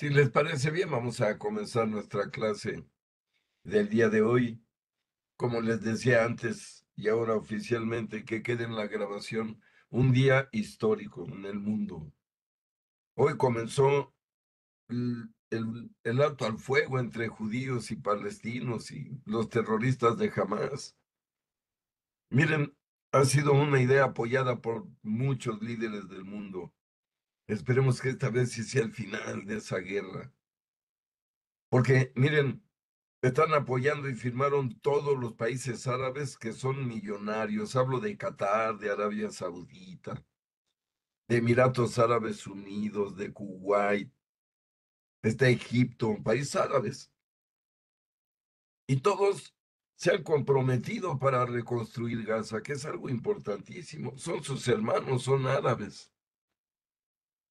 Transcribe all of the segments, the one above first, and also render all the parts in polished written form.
Si les parece bien, vamos a comenzar nuestra clase del día de hoy. Como les decía antes y ahora oficialmente, que quede en la grabación un día histórico en el mundo. Hoy comenzó el alto al fuego entre judíos y palestinos y los terroristas de Hamas. Miren, ha sido una idea apoyada por muchos líderes del mundo. Esperemos que esta vez sí sea el final de esa guerra. Porque, miren, están apoyando y firmaron todos los países árabes que son millonarios. Hablo de Qatar, de Arabia Saudita, de Emiratos Árabes Unidos, de Kuwait, está Egipto, países árabes. Y todos se han comprometido para reconstruir Gaza, que es algo importantísimo. Son sus hermanos, son árabes.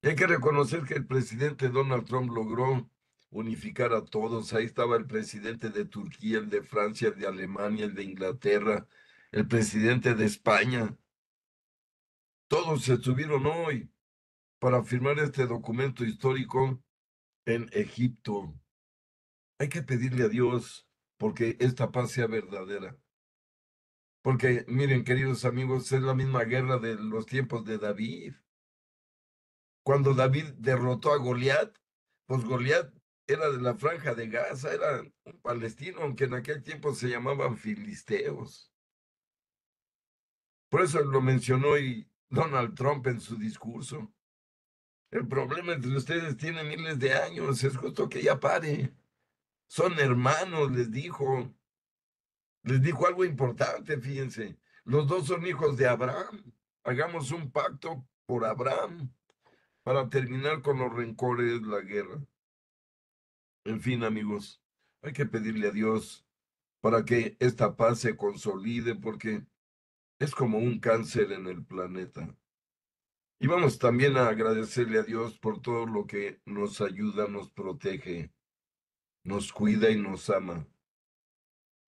Y hay que reconocer que el presidente Donald Trump logró unificar a todos. Ahí estaba el presidente de Turquía, el de Francia, el de Alemania, el de Inglaterra, el presidente de España. Todos se estuvieron hoy para firmar este documento histórico en Egipto. Hay que pedirle a Dios porque esta paz sea verdadera. Porque miren, queridos amigos, es la misma guerra de los tiempos de David. Cuando David derrotó a Goliat, pues Goliat era de la franja de Gaza, era un palestino, aunque en aquel tiempo se llamaban filisteos. Por eso lo mencionó y Donald Trump en su discurso. El problema entre ustedes tiene miles de años, es justo que ya pare. Son hermanos, les dijo. Les dijo algo importante, fíjense. Los dos son hijos de Abraham. Hagamos un pacto por Abraham para terminar con los rencores, la guerra. En fin, amigos, hay que pedirle a Dios para que esta paz se consolide porque es como un cáncer en el planeta. Y vamos también a agradecerle a Dios por todo lo que nos ayuda, nos protege, nos cuida y nos ama.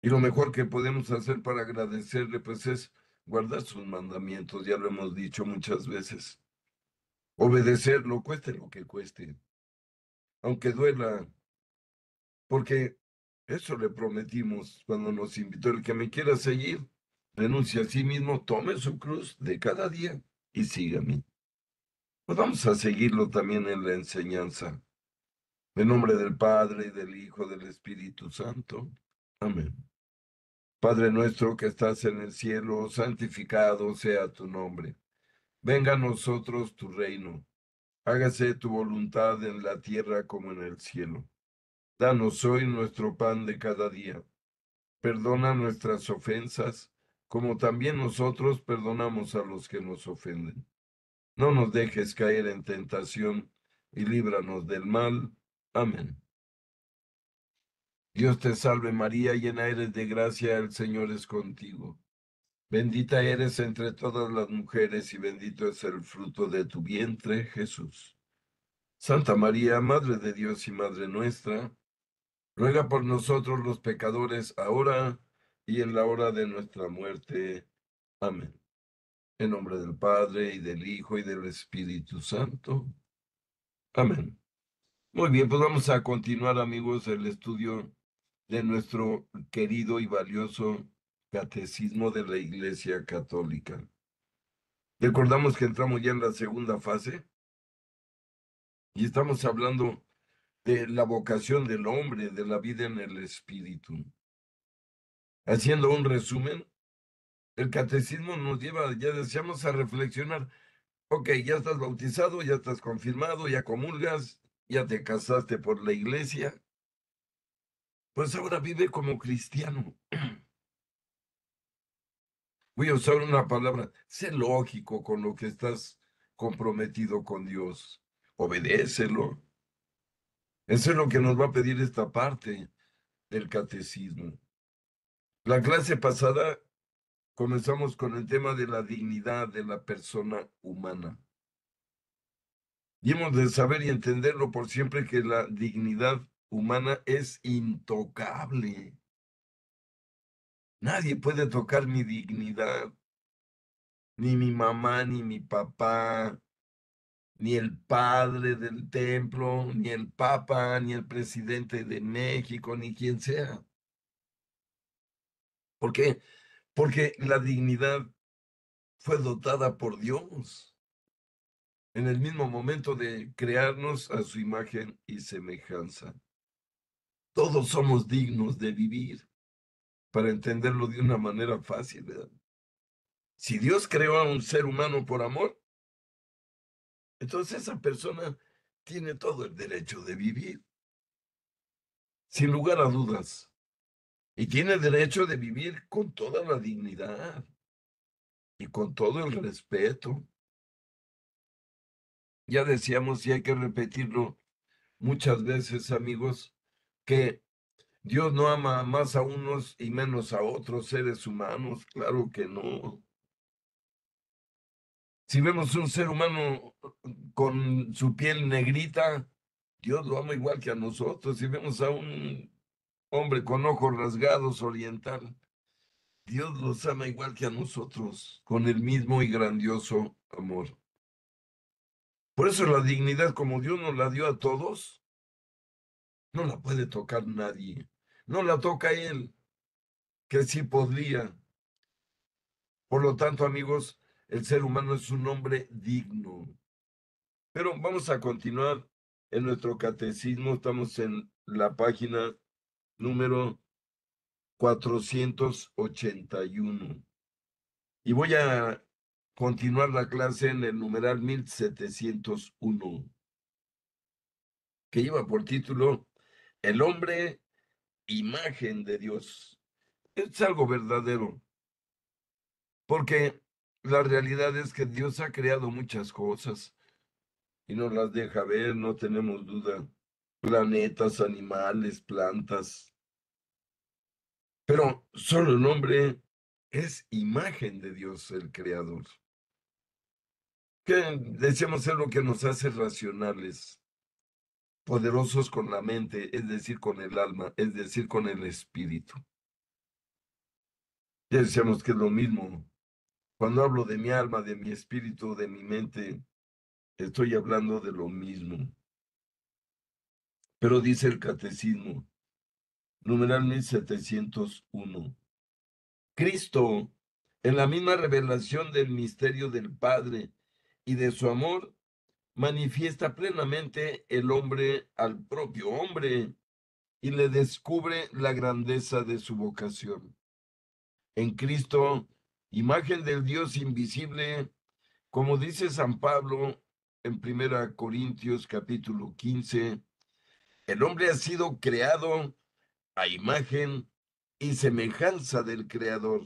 Y lo mejor que podemos hacer para agradecerle, pues es guardar sus mandamientos, ya lo hemos dicho muchas veces. Obedecerlo, cueste lo que cueste, aunque duela, porque eso le prometimos cuando nos invitó. El que me quiera seguir, renuncie a sí mismo, tome su cruz de cada día y sígame. Pues vamos a seguirlo también en la enseñanza. En nombre del Padre, y del Hijo, del Espíritu Santo. Amén. Padre nuestro que estás en el cielo, santificado sea tu nombre. Venga a nosotros tu reino. Hágase tu voluntad en la tierra como en el cielo. Danos hoy nuestro pan de cada día. Perdona nuestras ofensas, como también nosotros perdonamos a los que nos ofenden. No nos dejes caer en tentación y líbranos del mal. Amén. Dios te salve María, llena eres de gracia, el Señor es contigo. Bendita eres entre todas las mujeres y bendito es el fruto de tu vientre, Jesús. Santa María, Madre de Dios y Madre nuestra, ruega por nosotros los pecadores, ahora y en la hora de nuestra muerte. Amén. En nombre del Padre, y del Hijo, y del Espíritu Santo. Amén. Muy bien, pues vamos a continuar, amigos, el estudio de nuestro querido y valioso Catecismo de la Iglesia Católica. Recordamos que entramos ya en la segunda fase y estamos hablando de la vocación del hombre, de la vida en el Espíritu. Haciendo un resumen, el catecismo nos lleva, ya decíamos, a reflexionar. Ok, ya estás bautizado, ya estás confirmado, ya comulgas, ya te casaste por la iglesia, pues ahora vive como cristiano. Voy a usar una palabra, sé lógico con lo que estás comprometido con Dios. Obedécelo. Eso es lo que nos va a pedir esta parte del catecismo. La clase pasada comenzamos con el tema de la dignidad de la persona humana. Y hemos de saber y entenderlo por siempre que la dignidad humana es intocable. Nadie puede tocar mi dignidad, ni mi mamá, ni mi papá, ni el padre del templo, ni el papa, ni el presidente de México, ni quien sea. ¿Por qué? Porque la dignidad fue dotada por Dios en el mismo momento de crearnos a su imagen y semejanza. Todos somos dignos de vivir, para entenderlo de una manera fácil, ¿verdad? Si Dios creó a un ser humano por amor, entonces esa persona tiene todo el derecho de vivir, sin lugar a dudas, y tiene derecho de vivir con toda la dignidad y con todo el respeto. Ya decíamos, y hay que repetirlo muchas veces, amigos, que Dios no ama más a unos y menos a otros seres humanos, claro que no. Si vemos un ser humano con su piel negrita, Dios lo ama igual que a nosotros. Si vemos a un hombre con ojos rasgados oriental, Dios los ama igual que a nosotros, con el mismo y grandioso amor. Por eso la dignidad como Dios nos la dio a todos, no la puede tocar nadie. No la toca Él, que sí podría. Por lo tanto, amigos, el ser humano es un hombre digno. Pero vamos a continuar en nuestro catecismo. Estamos en la página número 481. Y voy a continuar la clase en el numeral 1701, que lleva por título El hombre, imagen de Dios. Es algo verdadero, porque la realidad es que Dios ha creado muchas cosas y nos las deja ver, no tenemos duda. Planetas, animales, plantas. Pero solo el hombre es imagen de Dios, el creador. Que decíamos es lo que nos hace racionales, poderosos con la mente, es decir, con el alma, es decir, con el espíritu. Ya decíamos que es lo mismo. Cuando hablo de mi alma, de mi espíritu, de mi mente, estoy hablando de lo mismo. Pero dice el catecismo, numeral 1701. Cristo, en la misma revelación del misterio del Padre y de su amor, manifiesta plenamente el hombre al propio hombre y le descubre la grandeza de su vocación. En Cristo, imagen del Dios invisible, como dice San Pablo en 1 Corintios capítulo 15, el hombre ha sido creado a imagen y semejanza del Creador.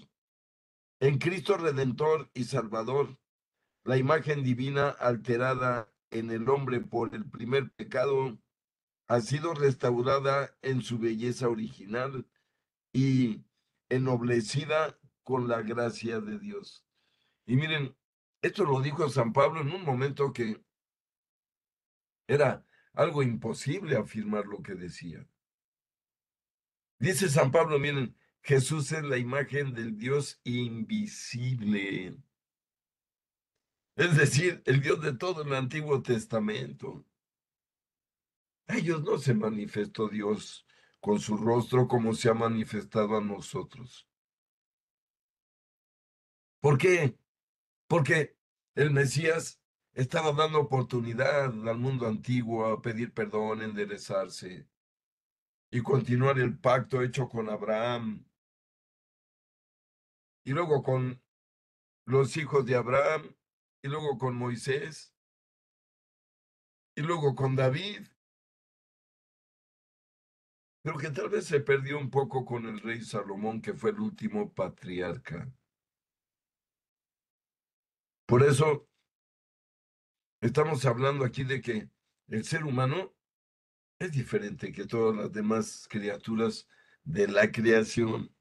En Cristo Redentor y Salvador, la imagen divina alterada en el hombre por el primer pecado ha sido restaurada en su belleza original y ennoblecida con la gracia de Dios. Y miren, esto lo dijo San Pablo en un momento que era algo imposible afirmar lo que decía. Dice San Pablo, miren, Jesús es la imagen del Dios invisible, es decir, el Dios de todo el Antiguo Testamento. A ellos no se manifestó Dios con su rostro como se ha manifestado a nosotros. ¿Por qué? Porque el Mesías estaba dando oportunidad al mundo antiguo a pedir perdón, enderezarse y continuar el pacto hecho con Abraham y luego con los hijos de Abraham y luego con Moisés y luego con David, pero que tal vez se perdió un poco con el rey Salomón, que fue el último patriarca. Por eso estamos hablando aquí de que el ser humano es diferente que todas las demás criaturas de la creación,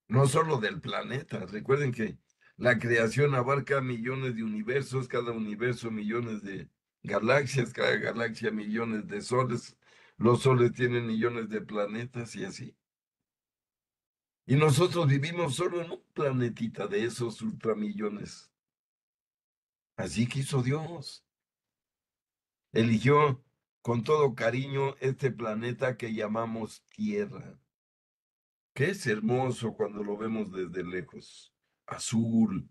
no solo del planeta. Recuerden que la creación abarca millones de universos, cada universo millones de galaxias, cada galaxia millones de soles, los soles tienen millones de planetas y así. Y nosotros vivimos solo en un planetita de esos ultramillones. Así quiso Dios. eligió con todo cariño este planeta que llamamos Tierra, que es hermoso cuando lo vemos desde lejos, azul,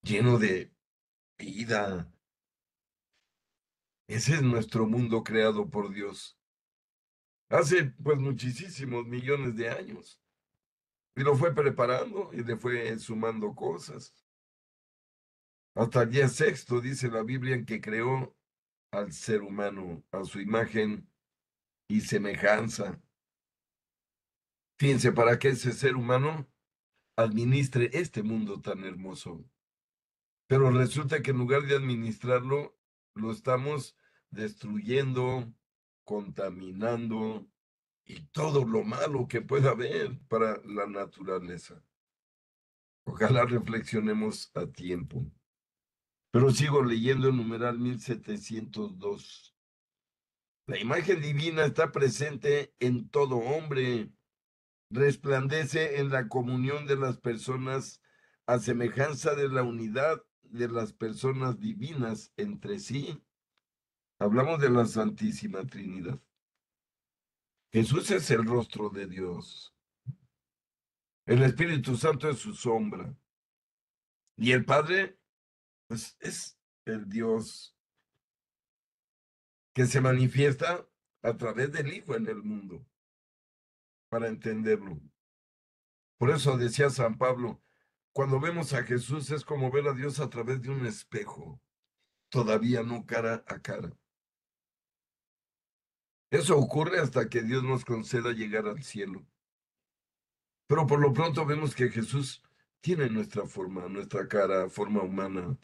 lleno de vida. Ese es nuestro mundo creado por Dios hace pues muchísimos millones de años. Y lo fue preparando y le fue sumando cosas. Hasta el día sexto dice la Biblia en que creó al ser humano a su imagen y semejanza. Fíjense, para que ese ser humano administre este mundo tan hermoso. Pero resulta que en lugar de administrarlo, lo estamos destruyendo, contaminando y todo lo malo que pueda haber para la naturaleza. Ojalá reflexionemos a tiempo. Pero sigo leyendo el numeral 1702. La imagen divina está presente en todo hombre, resplandece en la comunión de las personas a semejanza de la unidad de las personas divinas entre sí. Hablamos de la Santísima Trinidad. Jesús es el rostro de Dios. El Espíritu Santo es su sombra. Y el Padre, pues, es el Dios que se manifiesta a través del Hijo en el mundo, para entenderlo. Por eso decía San Pablo, cuando vemos a Jesús es como ver a Dios a través de un espejo, todavía no cara a cara. Eso ocurre hasta que Dios nos conceda llegar al cielo. Pero por lo pronto vemos que Jesús tiene nuestra forma, nuestra cara, forma humana.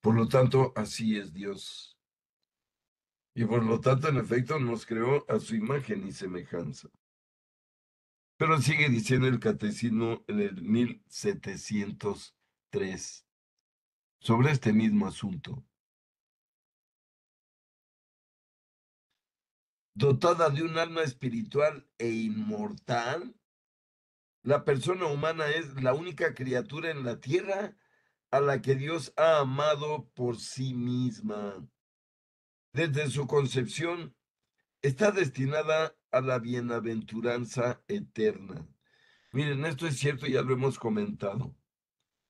Por lo tanto, así es Dios. Y por lo tanto, en efecto, nos creó a su imagen y semejanza. Pero sigue diciendo el catecismo en el 1703 sobre este mismo asunto. Dotada de un alma espiritual e inmortal, la persona humana es la única criatura en la tierra a la que Dios ha amado por sí misma. Desde su concepción está destinada a la bienaventuranza eterna. Miren, esto es cierto, ya lo hemos comentado.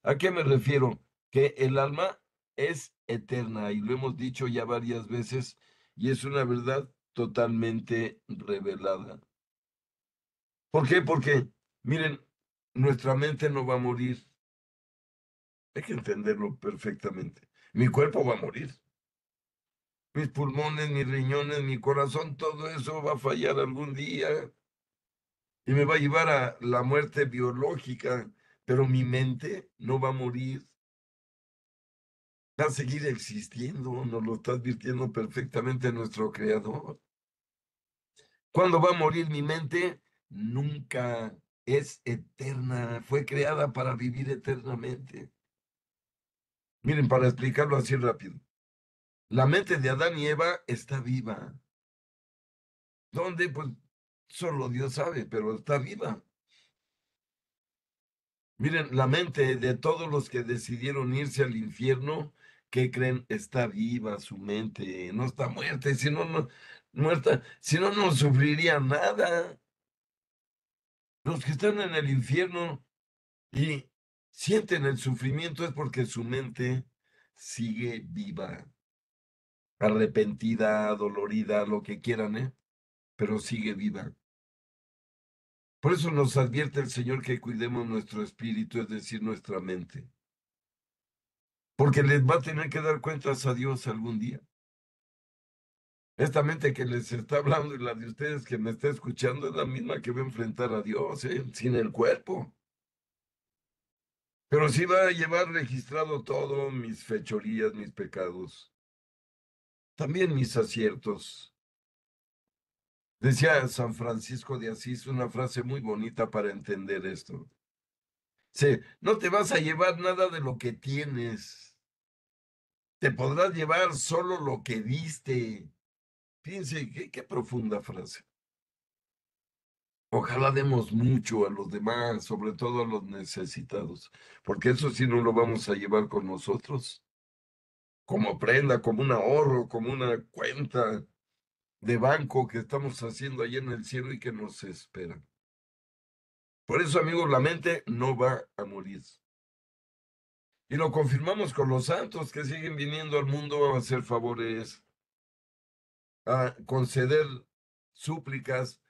¿A qué me refiero? Que el alma es eterna y lo hemos dicho ya varias veces y es una verdad totalmente revelada. ¿Por qué? Porque, miren, nuestra mente no va a morir. Hay que entenderlo perfectamente. Mi cuerpo va a morir. Mis pulmones, mis riñones, mi corazón, todo eso va a fallar algún día y me va a llevar a la muerte biológica, pero mi mente no va a morir. Va a seguir existiendo, nos lo está advirtiendo perfectamente nuestro Creador. ¿Cuándo va a morir mi mente? Nunca. Es eterna, fue creada para vivir eternamente. Miren, para explicarlo así rápido. La mente de Adán y Eva está viva. ¿Dónde? Pues solo Dios sabe, pero está viva. Miren, la mente de todos los que decidieron irse al infierno, ¿qué creen? Está viva su mente, no está muerta, si no, no, muerta, si no, no sufriría nada. Los que están en el infierno y sienten el sufrimiento es porque su mente sigue viva, arrepentida, dolorida, lo que quieran, ¿eh? Pero sigue viva. Por eso nos advierte el Señor que cuidemos nuestro espíritu, es decir, nuestra mente. Porque les va a tener que dar cuentas a Dios algún día. Esta mente que les está hablando y la de ustedes que me está escuchando es la misma que va a enfrentar a Dios, sin el cuerpo. Pero sí va a llevar registrado todo, mis fechorías, mis pecados, también mis aciertos. Decía San Francisco de Asís una frase muy bonita para entender esto. Sí, no te vas a llevar nada de lo que tienes, te podrás llevar solo lo que diste. Fíjense, qué profunda frase. Ojalá demos mucho a los demás, sobre todo a los necesitados, porque eso sí no lo vamos a llevar con nosotros. como prenda, como un ahorro, como una cuenta de banco que estamos haciendo allí en el cielo y que nos espera. Por eso, amigos, la mente no va a morir. Y lo confirmamos con los santos que siguen viniendo al mundo a hacer favores, a conceder súplicas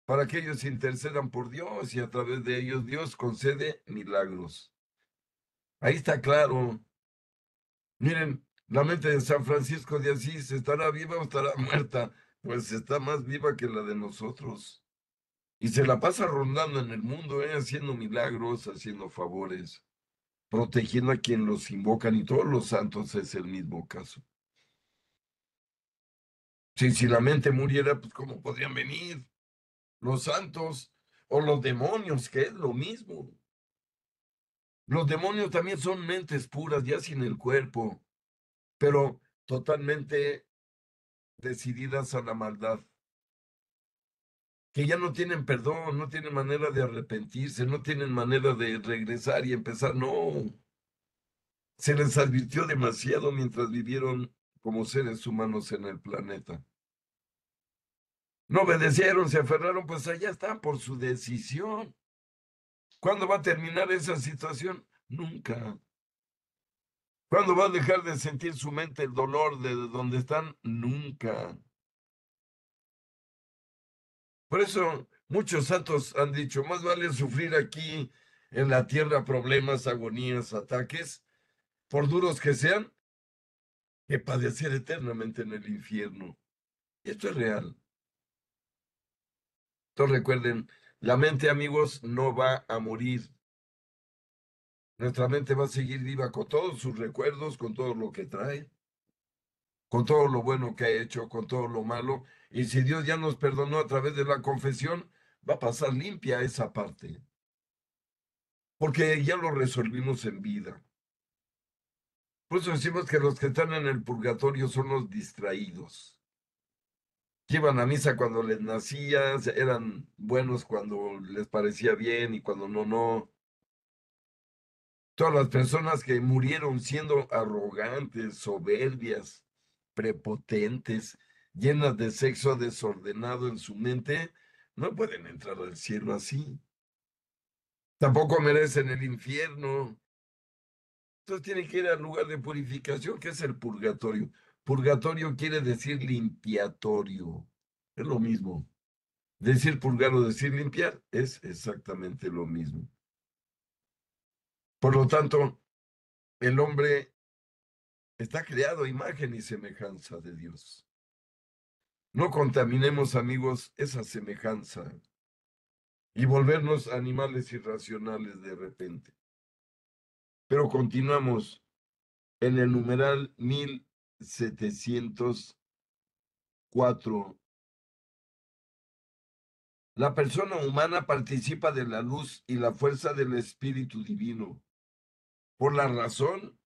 para que ellos intercedan por Dios y a través de ellos Dios concede milagros. Ahí está claro. Miren, la mente de San Francisco de Asís, ¿estará viva o estará muerta? Pues está más viva que la de nosotros. Y se la pasa rondando en el mundo, haciendo milagros, haciendo favores, protegiendo a quien los invocan, y todos los santos es el mismo caso. Si la mente muriera, pues ¿cómo podrían venir los santos o los demonios, que es lo mismo? Los demonios también son mentes puras, ya sin el cuerpo, pero totalmente decididas a la maldad, que ya no tienen perdón, no tienen manera de arrepentirse, no tienen manera de regresar y empezar. No, se les advirtió demasiado mientras vivieron como seres humanos en el planeta. No obedecieron, se aferraron, pues allá están por su decisión. ¿Cuándo va a terminar esa situación? Nunca. ¿Cuándo va a dejar de sentir su mente el dolor de donde están? Nunca. Por eso muchos santos han dicho, más vale sufrir aquí en la tierra problemas, agonías, ataques, por duros que sean, que padecer eternamente en el infierno. Y esto es real. Entonces recuerden, la mente, amigos, no va a morir. Nuestra mente va a seguir viva con todos sus recuerdos, con todo lo que trae, con todo lo bueno que ha hecho, con todo lo malo. Y si Dios ya nos perdonó a través de la confesión, va a pasar limpia esa parte, porque ya lo resolvimos en vida. Por eso decimos que los que están en el purgatorio son los distraídos, que iban a misa cuando les nacía, eran buenos cuando les parecía bien y cuando no, no. Todas las personas que murieron siendo arrogantes, soberbias, prepotentes, llenas de sexo desordenado en su mente, no pueden entrar al cielo así. Tampoco merecen el infierno. Entonces tienen que ir al lugar de purificación, que es el purgatorio. Purgatorio quiere decir limpiatorio. Es lo mismo. Decir purgar o decir limpiar es exactamente lo mismo. Por lo tanto, el hombre está creado a imagen y semejanza de Dios. No contaminemos, amigos, esa semejanza y volvernos animales irracionales de repente. Pero continuamos en el numeral 1704. La persona humana participa de la luz y la fuerza del Espíritu Divino. Por la razón,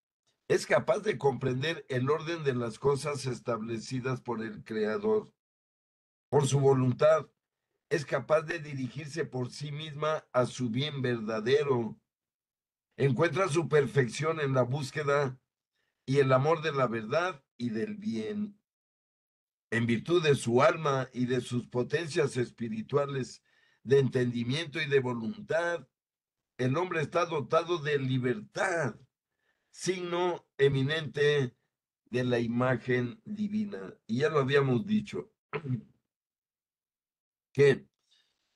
es capaz de comprender el orden de las cosas establecidas por el Creador. Por su voluntad, es capaz de dirigirse por sí misma a su bien verdadero. Encuentra su perfección en la búsqueda y el amor de la verdad y del bien. En virtud de su alma y de sus potencias espirituales, de entendimiento y de voluntad, el hombre está dotado de libertad, signo eminente de la imagen divina. Y ya lo habíamos dicho, que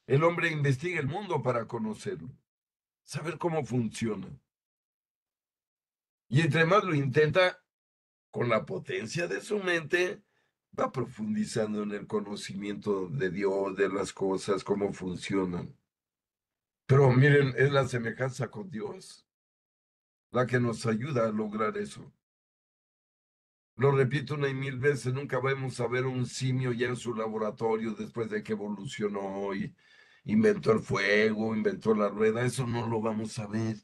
el hombre investiga el mundo para conocerlo, saber cómo funciona. Y entre más lo intenta, con la potencia de su mente, va profundizando en el conocimiento de Dios, de las cosas, cómo funcionan. Pero miren, es la semejanza con Dios la que nos ayuda a lograr eso. Lo repito una y mil veces, nunca vamos a ver un simio ya en su laboratorio después de que evolucionó y inventó el fuego, inventó la rueda, eso no lo vamos a ver.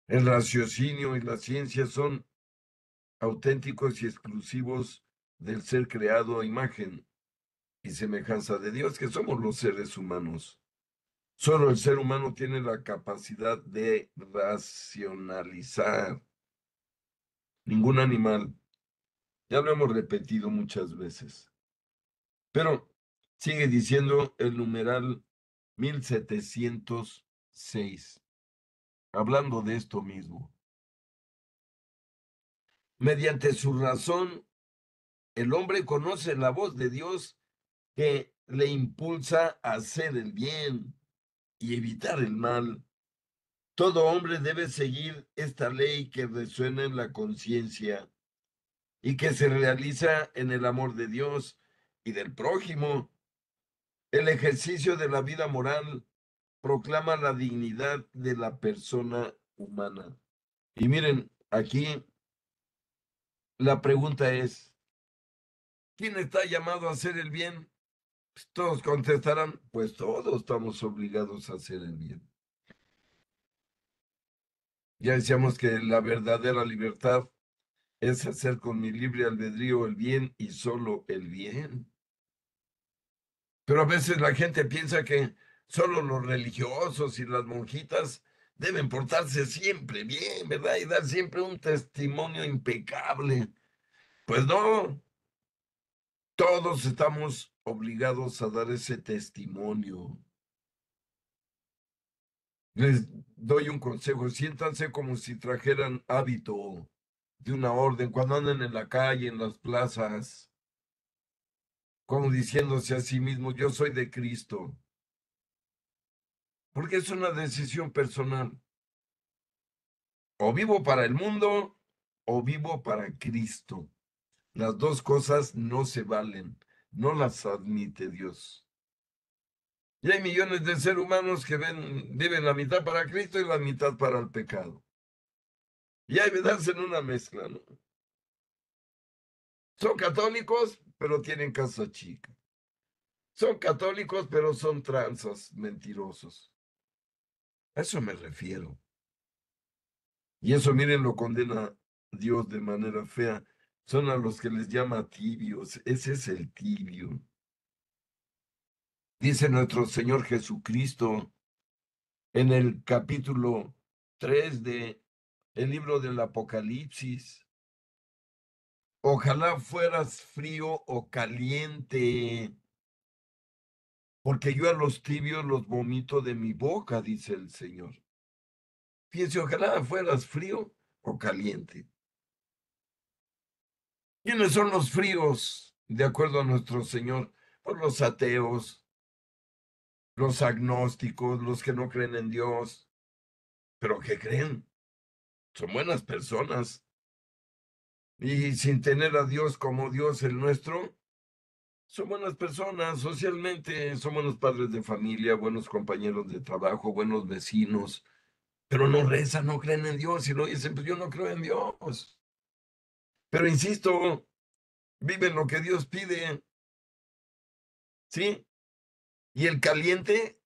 El raciocinio y la ciencia son auténticos y exclusivos del ser creado a imagen y semejanza de Dios, que somos los seres humanos. Solo el ser humano tiene la capacidad de racionalizar. ningún animal. Ya lo hemos repetido muchas veces. Pero sigue diciendo el numeral 1706, hablando de esto mismo. Mediante su razón, el hombre conoce la voz de Dios que le impulsa a hacer el bien y evitar el mal. Todo hombre debe seguir esta ley que resuena en la conciencia y que se realiza en el amor de Dios y del prójimo. El ejercicio de la vida moral proclama la dignidad de la persona humana. Y miren, aquí la pregunta es, ¿quién está llamado a hacer el bien? Pues todos contestarán, pues todos estamos obligados a hacer el bien. Ya decíamos que la verdadera libertad es hacer con mi libre albedrío el bien y solo el bien. Pero a veces la gente piensa que solo los religiosos y las monjitas deben portarse siempre bien, ¿verdad? Y dar siempre un testimonio impecable. Pues no, todos estamos obligados a dar ese testimonio. Les doy un consejo, siéntanse como si trajeran hábito de una orden cuando andan en la calle, en las plazas, como diciéndose a sí mismos, yo soy de Cristo, porque es una decisión personal. O vivo para el mundo o vivo para Cristo. Las dos cosas no se valen, no las admite Dios. Y hay millones de seres humanos que viven la mitad para Cristo y la mitad para el pecado. Y hay que darse en una mezcla, ¿no? Son católicos, pero tienen casa chica. Son católicos, pero son tranzas, mentirosos. A eso me refiero. Y eso, miren, lo condena Dios de manera fea. Son a los que les llama tibios. Ese es el tibio. Dice nuestro Señor Jesucristo en el capítulo 3 de el libro del Apocalipsis. Ojalá fueras frío o caliente, porque yo a los tibios los vomito de mi boca, dice el Señor. Fíjense, ojalá fueras frío o caliente. ¿Quiénes son los fríos, de acuerdo a nuestro Señor? Pues los ateos, los agnósticos, los que no creen en Dios, pero que creen, son buenas personas. Y sin tener a Dios como Dios el nuestro, son buenas personas socialmente, son buenos padres de familia, buenos compañeros de trabajo, buenos vecinos, pero no rezan, no creen en Dios y lo dicen, pues yo no creo en Dios. Pero insisto, viven lo que Dios pide, ¿sí? Y el caliente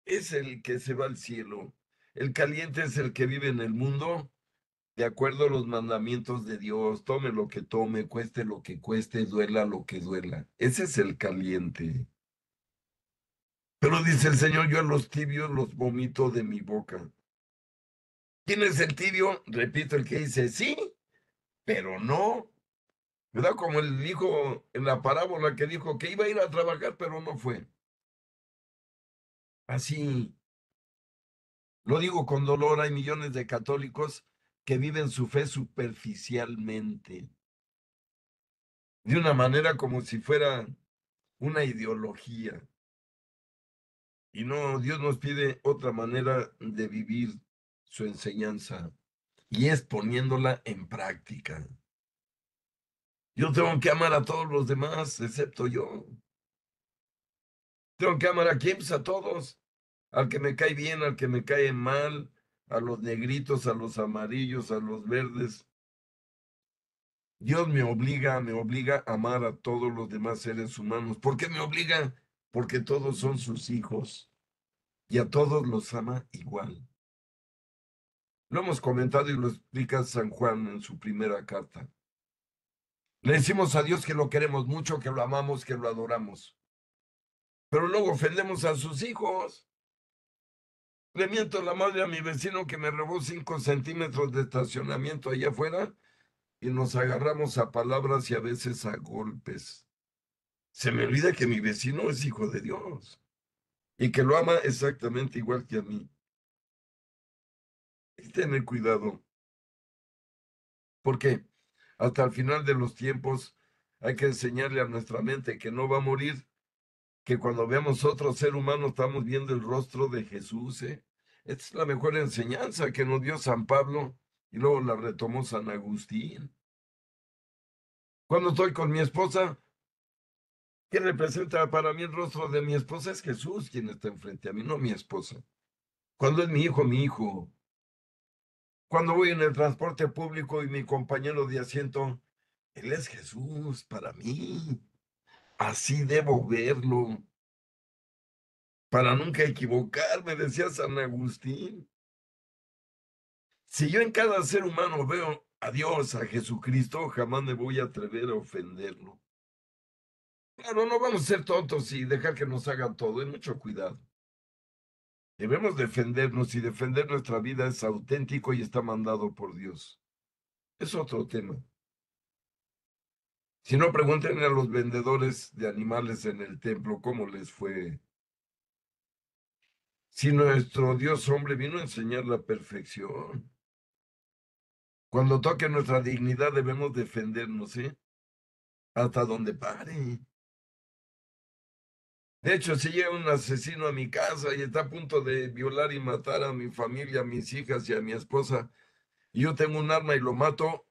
es el que se va al cielo. El caliente es el que vive en el mundo de acuerdo a los mandamientos de Dios. Tome lo que tome, cueste lo que cueste, duela lo que duela. Ese es el caliente. Pero dice el Señor, yo a los tibios los vomito de mi boca. ¿Quién es el tibio? Repito, el que dice sí, pero no. ¿Verdad? Como el hijo en la parábola que dijo que iba a ir a trabajar, pero no fue. Así, lo digo con dolor, hay millones de católicos que viven su fe superficialmente, de una manera como si fuera una ideología. Y no, Dios nos pide otra manera de vivir su enseñanza, y es poniéndola en práctica. Yo tengo que amar a todos los demás, excepto yo. Tengo que amar a quién, pues a todos. Al que me cae bien, al que me cae mal, a los negritos, a los amarillos, a los verdes. Dios me obliga a amar a todos los demás seres humanos. ¿Por qué me obliga? Porque todos son sus hijos y a todos los ama igual. Lo hemos comentado y lo explica San Juan en su primera carta. Le decimos a Dios que lo queremos mucho, que lo amamos, que lo adoramos. Pero luego ofendemos a sus hijos. Le miento la madre a mi vecino que me robó 5 centímetros de estacionamiento allá afuera y nos agarramos a palabras y a veces a golpes. Se me olvida que mi vecino es hijo de Dios y que lo ama exactamente igual que a mí. Hay que tener cuidado, porque hasta el final de los tiempos hay que enseñarle a nuestra mente que no va a morir, que cuando veamos otro ser humano estamos viendo el rostro de Jesús, ¿eh? Esta es la mejor enseñanza que nos dio San Pablo y luego la retomó San Agustín. Cuando estoy con mi esposa, ¿qué representa para mí el rostro de mi esposa? Es Jesús quien está enfrente a mí, no mi esposa. Cuando es mi hijo, mi hijo. Cuando voy en el transporte público y mi compañero de asiento, Él es Jesús para mí. Así debo verlo, para nunca equivocarme, decía San Agustín. Si yo en cada ser humano veo a Dios, a Jesucristo, jamás me voy a atrever a ofenderlo. Claro, no vamos a ser tontos y dejar que nos hagan todo, hay mucho cuidado. Debemos defendernos y defender nuestra vida es auténtico y está mandado por Dios. Es otro tema. Si no, pregúntenle a los vendedores de animales en el templo cómo les fue. Si nuestro Dios hombre vino a enseñar la perfección. Cuando toque nuestra dignidad debemos defendernos, ¿eh? Hasta donde pare. De hecho, si llega un asesino a mi casa y está a punto de violar y matar a mi familia, a mis hijas y a mi esposa, y yo tengo un arma y lo mato,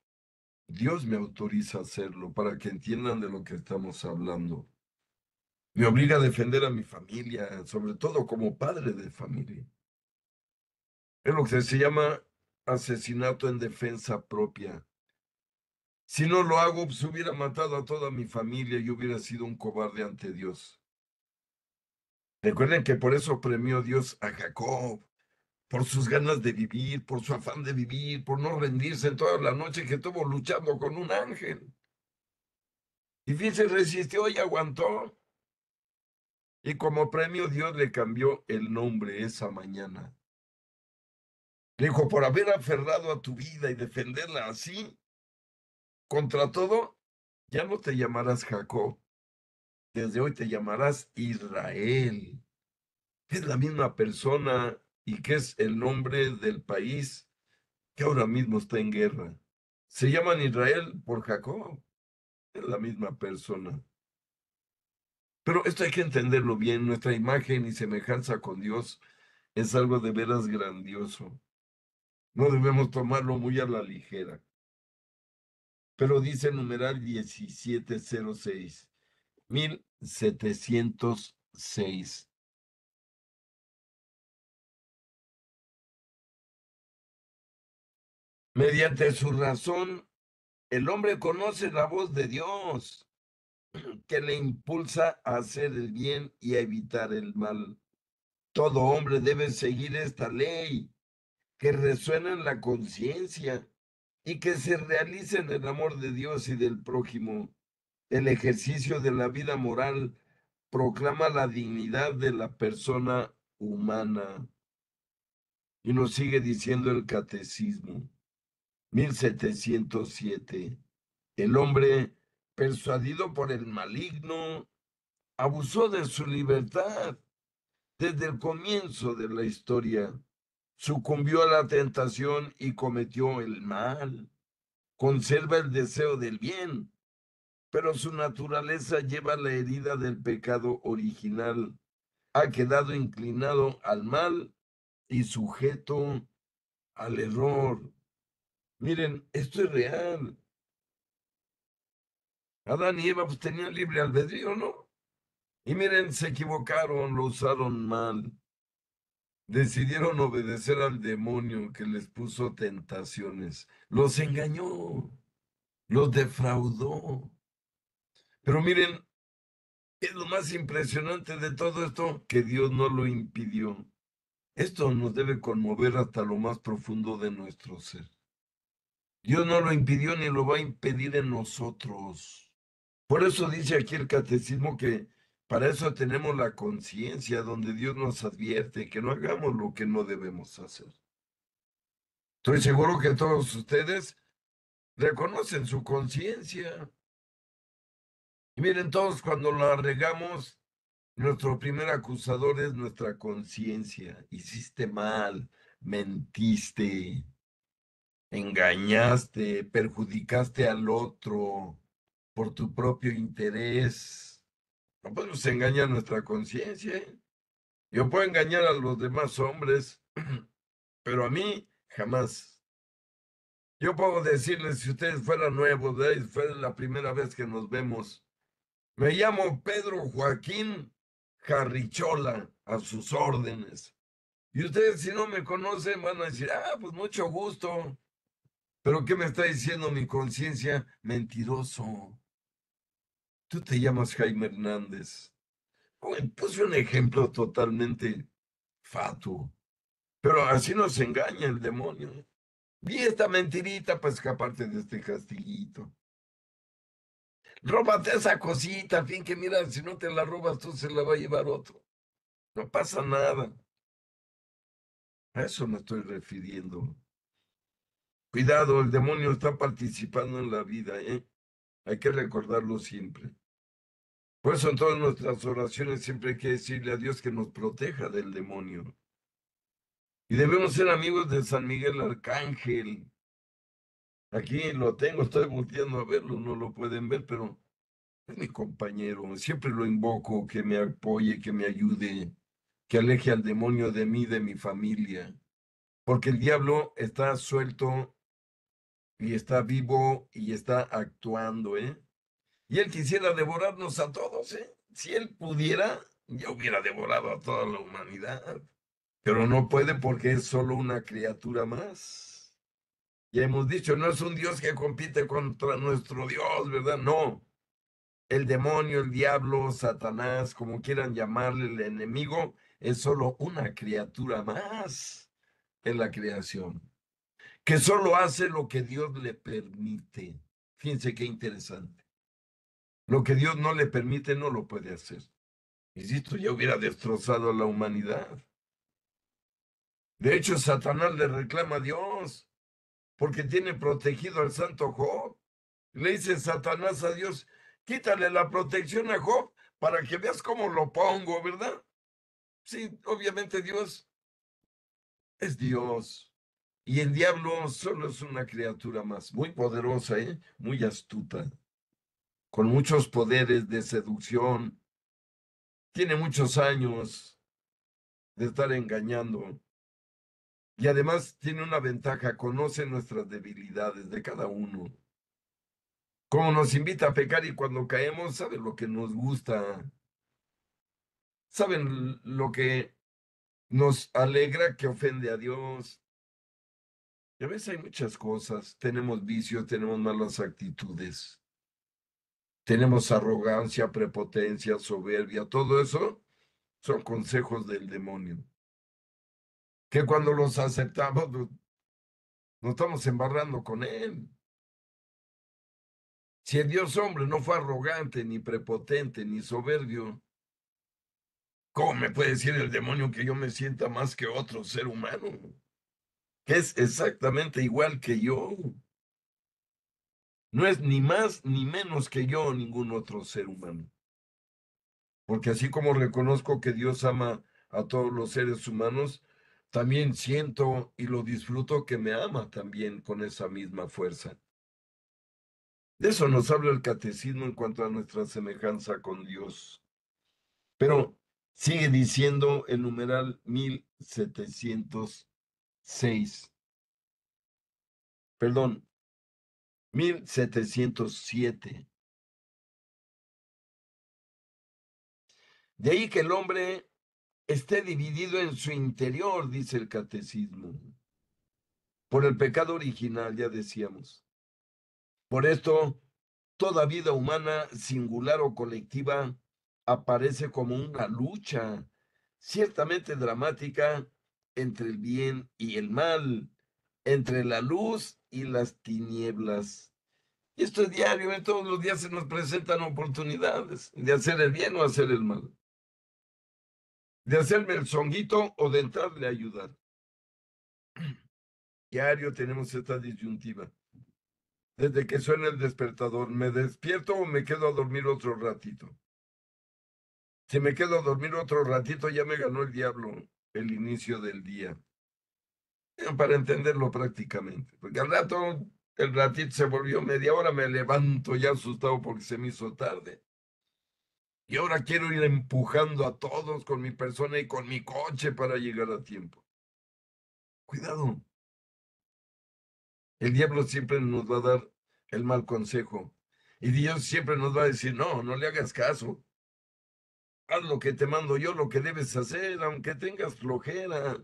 Dios me autoriza a hacerlo para que entiendan de lo que estamos hablando. Me obliga a defender a mi familia, sobre todo como padre de familia. Es lo que se llama asesinato en defensa propia. Si no lo hago, pues hubiera matado a toda mi familia y hubiera sido un cobarde ante Dios. Recuerden que por eso premió Dios a Jacob, por sus ganas de vivir, por su afán de vivir, por no rendirse en toda la noche que estuvo luchando con un ángel. Y fíjense, resistió y aguantó. Y como premio Dios le cambió el nombre esa mañana. Le dijo, por haber aferrado a tu vida y defenderla así, contra todo, ya no te llamarás Jacob, desde hoy te llamarás Israel, que es la misma persona y que es el nombre del país que ahora mismo está en guerra. Se llaman Israel por Jacob, es la misma persona. Pero esto hay que entenderlo bien, nuestra imagen y semejanza con Dios es algo de veras grandioso. No debemos tomarlo muy a la ligera. Pero dice el numeral 1706, 1706. Mediante su razón, el hombre conoce la voz de Dios, que le impulsa a hacer el bien y a evitar el mal. Todo hombre debe seguir esta ley, que resuena en la conciencia y que se realice en el amor de Dios y del prójimo. El ejercicio de la vida moral proclama la dignidad de la persona humana. Y nos sigue diciendo el catecismo, 1707. El hombre, persuadido por el maligno, abusó de su libertad desde el comienzo de la historia. Sucumbió a la tentación y cometió el mal. Conserva el deseo del bien, pero su naturaleza lleva la herida del pecado original. Ha quedado inclinado al mal y sujeto al error. Miren, esto es real. Adán y Eva pues tenían libre albedrío, ¿no? Y miren, se equivocaron, lo usaron mal. Decidieron obedecer al demonio que les puso tentaciones. Los engañó, los defraudó. Pero miren, ¿qué es lo más impresionante de todo esto? Que Dios no lo impidió. Esto nos debe conmover hasta lo más profundo de nuestro ser. Dios no lo impidió ni lo va a impedir en nosotros. Por eso dice aquí el catecismo que para eso tenemos la conciencia donde Dios nos advierte que no hagamos lo que no debemos hacer. Estoy seguro que todos ustedes reconocen su conciencia. Y miren, todos cuando la regamos, nuestro primer acusador es nuestra conciencia. Hiciste mal, mentiste, engañaste, perjudicaste al otro por tu propio interés. No podemos engañar nuestra conciencia, ¿eh? Yo puedo engañar a los demás hombres, pero a mí jamás. Yo puedo decirles, si ustedes fueran nuevos, fue la primera vez que nos vemos. Me llamo Pedro Joaquín Carrichola, a sus órdenes. Y ustedes, si no me conocen, van a decir, ah, pues mucho gusto. Pero ¿qué me está diciendo mi conciencia? Mentiroso. Tú te llamas Jaime Hernández. Uy, puse un ejemplo totalmente fatuo. Pero así nos engaña el demonio. Y esta mentirita para escaparte de este castiguito. Róbate esa cosita, a fin que mira, si no te la robas tú se la va a llevar otro. No pasa nada. A eso me estoy refiriendo. Cuidado, el demonio está participando en la vida, ¿eh? Hay que recordarlo siempre. Por eso en todas nuestras oraciones siempre hay que decirle a Dios que nos proteja del demonio. Y debemos ser amigos de San Miguel Arcángel. Aquí lo tengo, estoy volteando a verlo, no lo pueden ver, pero es mi compañero. Siempre lo invoco, que me apoye, que me ayude, que aleje al demonio de mí, de mi familia. Porque el diablo está suelto y está vivo y está actuando, ¿eh? Y él quisiera devorarnos a todos, ¿eh? Si él pudiera, ya hubiera devorado a toda la humanidad. Pero no puede porque es solo una criatura más. Ya hemos dicho, no es un Dios que compite contra nuestro Dios, ¿verdad? No. El demonio, el diablo, Satanás, como quieran llamarle, el enemigo, es solo una criatura más en la creación, que solo hace lo que Dios le permite. Fíjense qué interesante. Lo que Dios no le permite no lo puede hacer. Insisto, ya hubiera destrozado a la humanidad. De hecho, Satanás le reclama a Dios porque tiene protegido al santo Job. Le dice Satanás a Dios, quítale la protección a Job para que veas cómo lo pongo, ¿verdad? Sí, obviamente Dios es Dios. Y el diablo solo es una criatura más, muy poderosa, ¿eh? Muy astuta, con muchos poderes de seducción. Tiene muchos años de estar engañando. Y además tiene una ventaja, conoce nuestras debilidades de cada uno. Como nos invita a pecar y cuando caemos, sabe lo que nos gusta, saben lo que nos alegra que ofende a Dios. Y a veces hay muchas cosas, tenemos vicios, tenemos malas actitudes, tenemos arrogancia, prepotencia, soberbia, todo eso son consejos del demonio, que cuando los aceptamos nos estamos embarrando con él. Si el Dios hombre no fue arrogante, ni prepotente, ni soberbio, ¿cómo me puede decir el demonio que yo me sienta más que otro ser humano? Que es exactamente igual que yo. No es ni más ni menos que yo o ningún otro ser humano. Porque así como reconozco que Dios ama a todos los seres humanos, también siento y lo disfruto que me ama también con esa misma fuerza. De eso nos habla el catecismo en cuanto a nuestra semejanza con Dios. Pero sigue diciendo el numeral 1706, perdón, 1707. De ahí que el hombre esté dividido en su interior, dice el catecismo, por el pecado original, ya decíamos. Por esto, toda vida humana, singular o colectiva, aparece como una lucha ciertamente dramática entre el bien y el mal, entre la luz y las tinieblas. Y esto es diario, en todos los días se nos presentan oportunidades de hacer el bien o hacer el mal, de hacerme el zonguito o de entrarle a ayudar. Diario tenemos esta disyuntiva desde que suena el despertador. ¿Me despierto o me quedo a dormir otro ratito? Si me quedo a dormir otro ratito, ya me ganó el diablo el inicio del día. Para entenderlo prácticamente. Porque al rato, el ratito se volvió media hora, me levanto ya asustado porque se me hizo tarde. Y ahora quiero ir empujando a todos con mi persona y con mi coche para llegar a tiempo. Cuidado, el diablo siempre nos va a dar el mal consejo. Y Dios siempre nos va a decir, no, no le hagas caso. Haz lo que te mando yo, lo que debes hacer, aunque tengas flojera,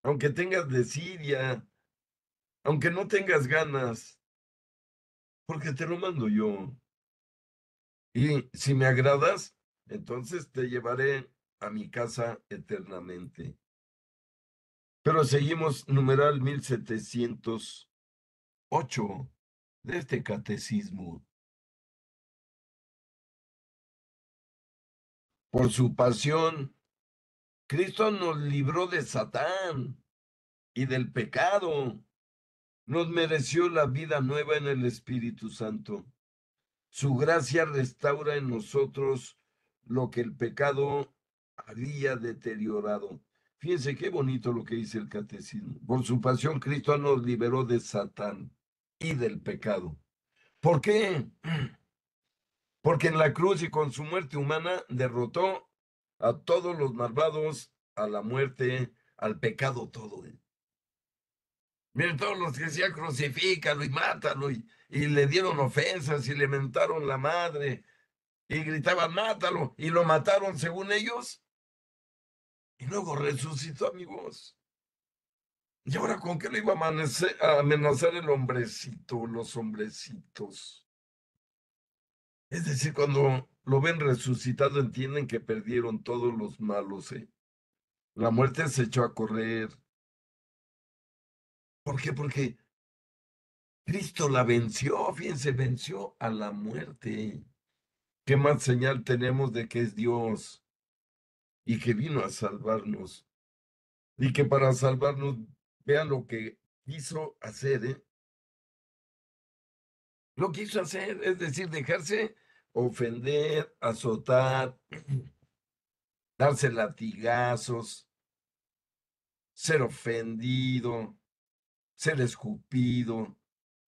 aunque tengas desidia, aunque no tengas ganas, porque te lo mando yo. Y si me agradas, entonces te llevaré a mi casa eternamente. Pero seguimos numeral 1708 de este catecismo. Por su pasión, Cristo nos libró de Satán y del pecado. Nos mereció la vida nueva en el Espíritu Santo. Su gracia restaura en nosotros lo que el pecado había deteriorado. Fíjense qué bonito lo que dice el catecismo. Por su pasión, Cristo nos liberó de Satán y del pecado. ¿Por qué? Porque en la cruz y con su muerte humana derrotó a todos los malvados, a la muerte, al pecado todo. Miren, todos los que decían crucifícalo y mátalo y le dieron ofensas y le mentaron la madre y gritaban mátalo y lo mataron según ellos y luego resucitó, amigos. ¿Y ahora con qué lo iba a a amenazar el hombrecito, los hombrecitos? Es decir, cuando lo ven resucitado entienden que perdieron todos los malos, ¿eh? La muerte se echó a correr. ¿Por qué? Porque Cristo la venció, fíjense, venció a la muerte. ¿Qué más señal tenemos de que es Dios y que vino a salvarnos? Y que para salvarnos, vean lo que quiso hacer, ¿eh? Lo quiso hacer, es decir, dejarse ofender, azotar, darse latigazos, ser ofendido, ser escupido,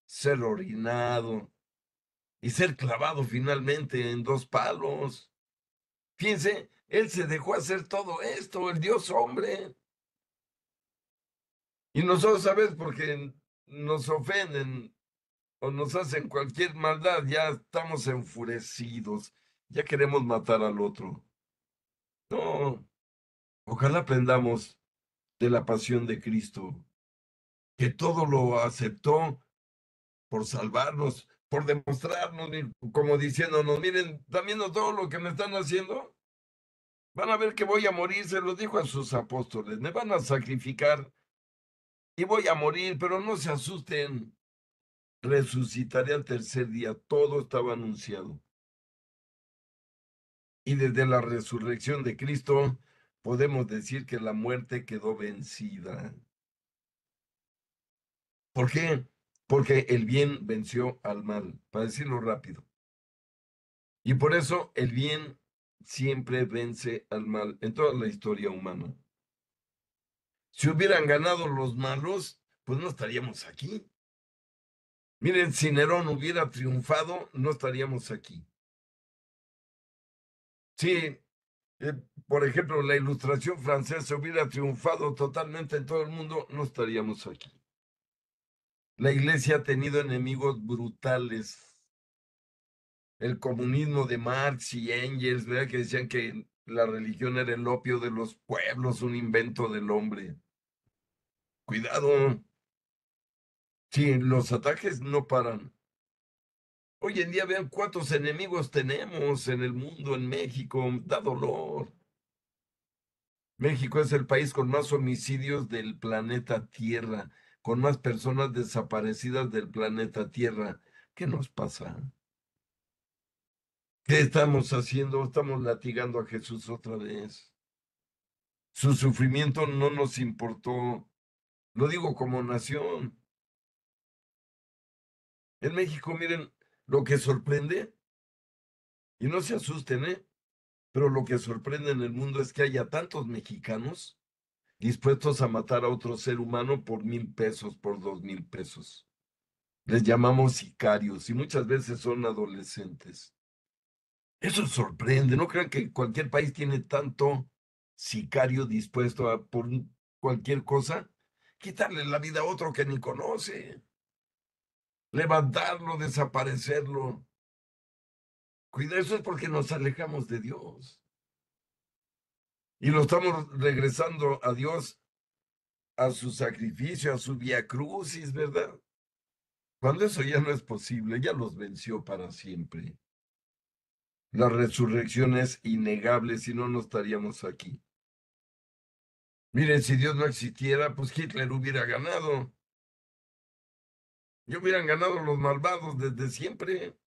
ser orinado y ser clavado finalmente en dos palos. Fíjense, él se dejó hacer todo esto, el Dios hombre. Y nosotros, ¿sabes? Porque nos ofenden o nos hacen cualquier maldad, ya estamos enfurecidos, ya queremos matar al otro. No, ojalá aprendamos de la pasión de Cristo, que todo lo aceptó por salvarnos, por demostrarnos, como diciéndonos, miren, también todo lo que me están haciendo, van a ver que voy a morir, se lo dijo a sus apóstoles, me van a sacrificar y voy a morir, pero no se asusten, resucitaré al tercer día, todo estaba anunciado. Y desde la resurrección de Cristo podemos decir que la muerte quedó vencida. ¿Por qué? Porque el bien venció al mal, para decirlo rápido. Y por eso el bien siempre vence al mal en toda la historia humana. Si hubieran ganado los malos, pues no estaríamos aquí. Miren, si Nerón hubiera triunfado, no estaríamos aquí. Si, por ejemplo, la Ilustración francesa hubiera triunfado totalmente en todo el mundo, no estaríamos aquí. La iglesia ha tenido enemigos brutales. El comunismo de Marx y Engels, ¿verdad? Que decían que la religión era el opio de los pueblos, un invento del hombre. Cuidado, sí, los ataques no paran. Hoy en día vean cuántos enemigos tenemos en el mundo, en México, da dolor. México es el país con más homicidios del planeta Tierra, con más personas desaparecidas del planeta Tierra. ¿Qué nos pasa? ¿Qué estamos haciendo? Estamos latigando a Jesús otra vez. Su sufrimiento no nos importó. Lo digo como nación. En México, miren, lo que sorprende, y no se asusten, pero lo que sorprende en el mundo es que haya tantos mexicanos dispuestos a matar a otro ser humano por 1,000 pesos, por 2,000 pesos. Les llamamos sicarios y muchas veces son adolescentes. Eso sorprende, no crean que cualquier país tiene tanto sicario dispuesto a, por cualquier cosa, quitarle la vida a otro que ni conoce, levantarlo, desaparecerlo. Cuidado, eso es porque nos alejamos de Dios y lo estamos regresando a Dios, a su sacrificio, a su vía crucis, ¿verdad? Cuando eso ya no es posible, ya los venció para siempre. La resurrección es innegable, si no, no estaríamos aquí. Miren, si Dios no existiera, pues Hitler hubiera ganado. Y hubieran ganado los malvados desde siempre.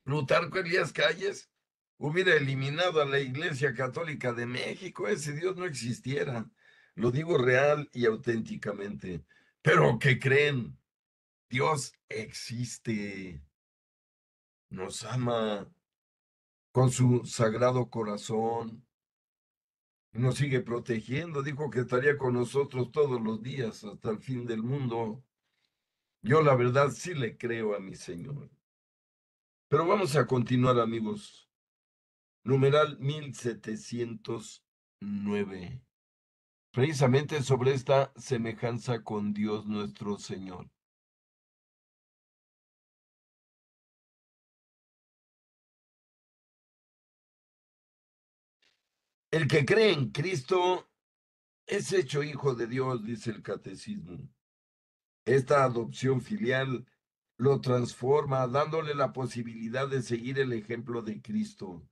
Plutarco Elías Calles hubiera eliminado a la Iglesia Católica de México, si Dios no existiera. Lo digo real y auténticamente. Pero ¿qué creen? Dios existe, nos ama con su sagrado corazón, nos sigue protegiendo. Dijo que estaría con nosotros todos los días hasta el fin del mundo. Yo la verdad sí le creo a mi Señor. Pero vamos a continuar, amigos. Numeral 1709. Precisamente sobre esta semejanza con Dios nuestro Señor. El que cree en Cristo es hecho hijo de Dios, dice el catecismo. Esta adopción filial lo transforma, dándole la posibilidad de seguir el ejemplo de Cristo.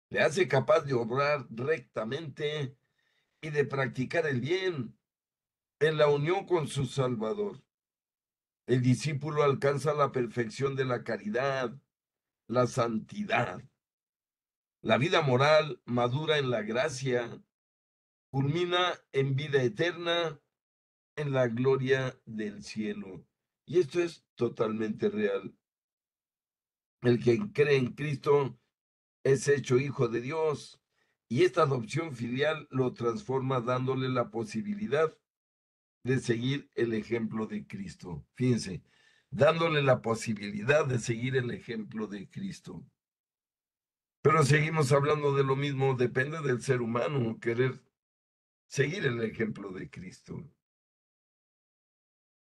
Le hace capaz de obrar rectamente y de practicar el bien en la unión con su Salvador. El discípulo alcanza la perfección de la caridad, la santidad. La vida moral madura en la gracia, culmina en vida eterna, en la gloria del cielo. Y esto es totalmente real. El que cree en Cristo es hecho hijo de Dios y esta adopción filial lo transforma dándole la posibilidad de seguir el ejemplo de Cristo. Fíjense, dándole la posibilidad de seguir el ejemplo de Cristo. Pero seguimos hablando de lo mismo, depende del ser humano querer seguir el ejemplo de Cristo.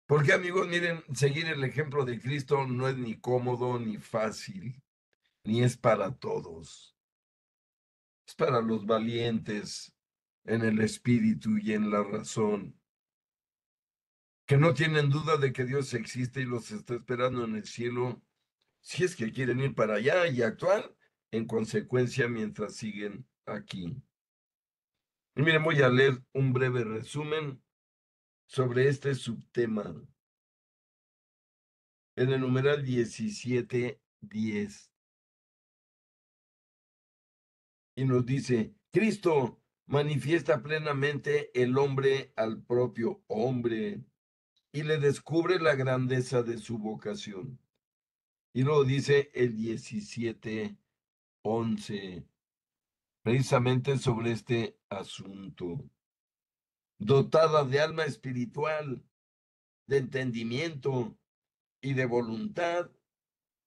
Porque amigos, miren, seguir el ejemplo de Cristo no es ni cómodo ni fácil, ni es para todos. Es para los valientes en el espíritu y en la razón, que no tienen duda de que Dios existe y los está esperando en el cielo, si es que quieren ir para allá y actuar en consecuencia mientras siguen aquí. Y miren, voy a leer un breve resumen sobre este subtema en el numeral 1710. Y nos dice, Cristo manifiesta plenamente el hombre al propio hombre y le descubre la grandeza de su vocación. Y luego dice el 1711, precisamente sobre este asunto. Dotada de alma espiritual, de entendimiento y de voluntad,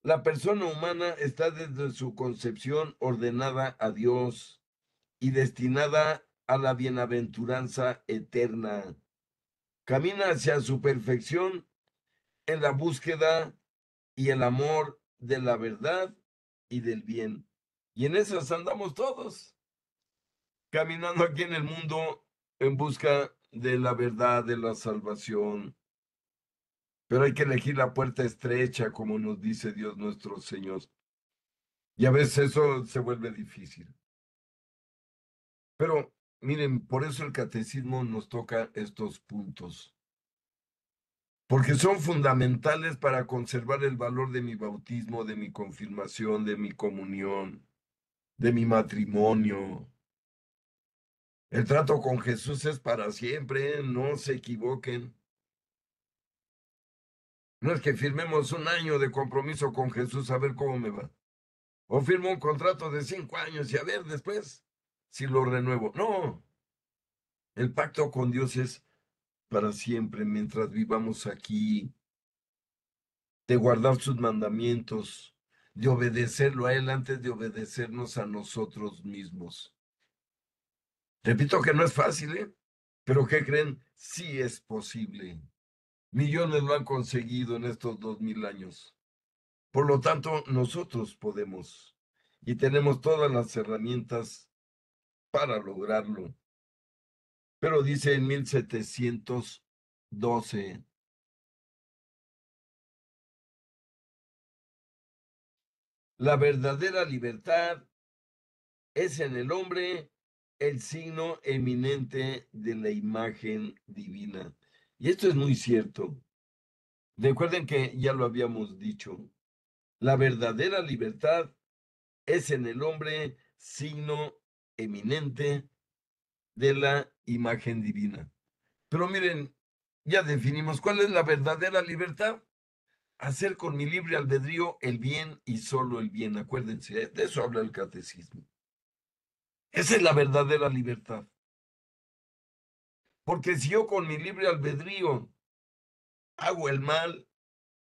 la persona humana está desde su concepción ordenada a Dios y destinada a la bienaventuranza eterna. Camina hacia su perfección en la búsqueda y el amor de la verdad y del bien. Y en esas andamos todos, caminando aquí en el mundo en busca de la verdad, de la salvación. Pero hay que elegir la puerta estrecha, como nos dice Dios nuestro Señor. Y a veces eso se vuelve difícil. Pero miren, por eso el catecismo nos toca estos puntos, porque son fundamentales para conservar el valor de mi bautismo, de mi confirmación, de mi comunión, de mi matrimonio. El trato con Jesús es para siempre, no se equivoquen. No es que firmemos un año de compromiso con Jesús a ver cómo me va. O firmo un contrato de 5 años y a ver después si lo renuevo. No, el pacto con Dios es para siempre mientras vivamos aquí, de guardar sus mandamientos, de obedecerlo a Él antes de obedecernos a nosotros mismos. Repito que no es fácil, ¿eh? Pero ¿qué creen? Sí es posible. Millones lo han conseguido en estos 2000 años. Por lo tanto, nosotros podemos y tenemos todas las herramientas para lograrlo. Pero dice en 1712, la verdadera libertad es en el hombre el signo eminente de la imagen divina. Y esto es muy cierto. Recuerden que ya lo habíamos dicho. La verdadera libertad es en el hombre signo eminente de la imagen divina. Pero miren, ya definimos cuál es la verdadera libertad. Hacer con mi libre albedrío el bien y solo el bien. Acuérdense, de eso habla el catecismo. Esa es la verdadera libertad. Porque si yo con mi libre albedrío hago el mal,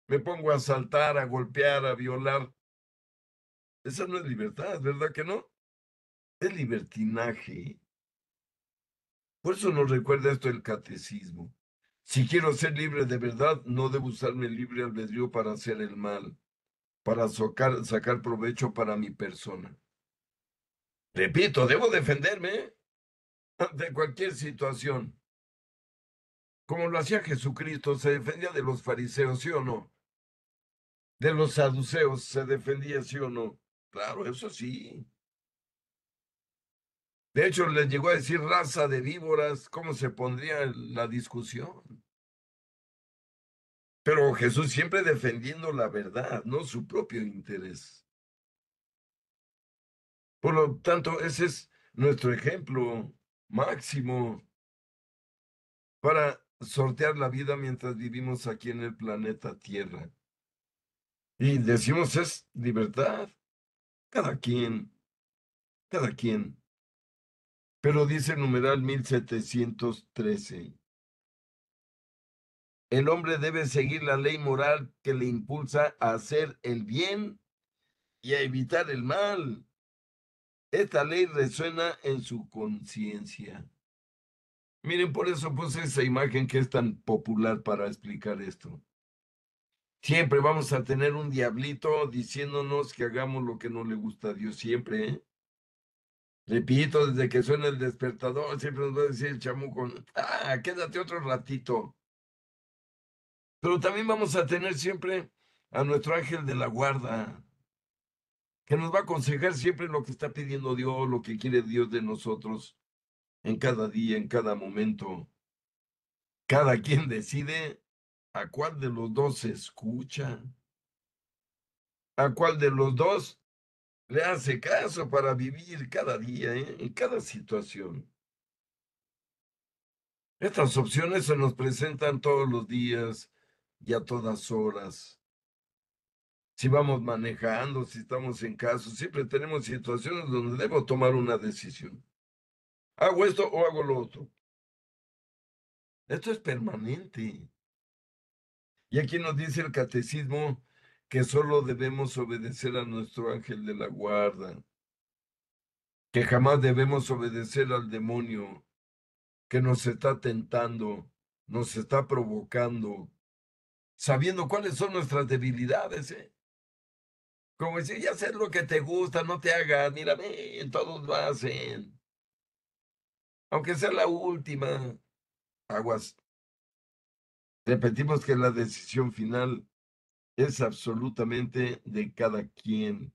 me pongo a asaltar, a golpear, a violar, esa no es libertad, ¿verdad que no? Es libertinaje. Por eso nos recuerda esto el catecismo. Si quiero ser libre de verdad, no debo usar mi libre albedrío para hacer el mal, para sacar provecho para mi persona. Repito, debo defenderme, ¿eh? Ante cualquier situación. Como lo hacía Jesucristo, se defendía de los fariseos, ¿sí o no? De los saduceos, se defendía, ¿sí o no? Claro, eso sí. De hecho, les llegó a decir raza de víboras, ¿cómo se pondría la discusión? Pero Jesús siempre defendiendo la verdad, no su propio interés. Por lo tanto, ese es nuestro ejemplo máximo para sortear la vida mientras vivimos aquí en el planeta Tierra. Y decimos es libertad, cada quien, cada quien. Pero dice el numeral 1713, el hombre debe seguir la ley moral que le impulsa a hacer el bien y a evitar el mal. Esta ley resuena en su conciencia. Miren, por eso puse esa imagen que es tan popular para explicar esto. Siempre vamos a tener un diablito diciéndonos que hagamos lo que no le gusta a Dios, siempre, ¿eh? Repito, desde que suena el despertador, siempre nos va a decir el chamuco, quédate otro ratito. Pero también vamos a tener siempre a nuestro ángel de la guarda, que nos va a aconsejar siempre lo que está pidiendo Dios, lo que quiere Dios de nosotros en cada día, en cada momento. Cada quien decide a cuál de los dos se escucha, a cuál de los dos le hace caso para vivir cada día, ¿eh? En cada situación. Estas opciones se nos presentan todos los días y a todas horas. Si vamos manejando, si estamos en casa, siempre tenemos situaciones donde debo tomar una decisión. ¿Hago esto o hago lo otro? Esto es permanente. Y aquí nos dice el catecismo que solo debemos obedecer a nuestro ángel de la guarda, que jamás debemos obedecer al demonio que nos está tentando, nos está provocando, sabiendo cuáles son nuestras debilidades, ¿eh? Como decir, ya sé lo que te gusta, no te hagas, mira, ven, todos lo hacen. Aunque sea la última, aguas. Repetimos que la decisión final es absolutamente de cada quien.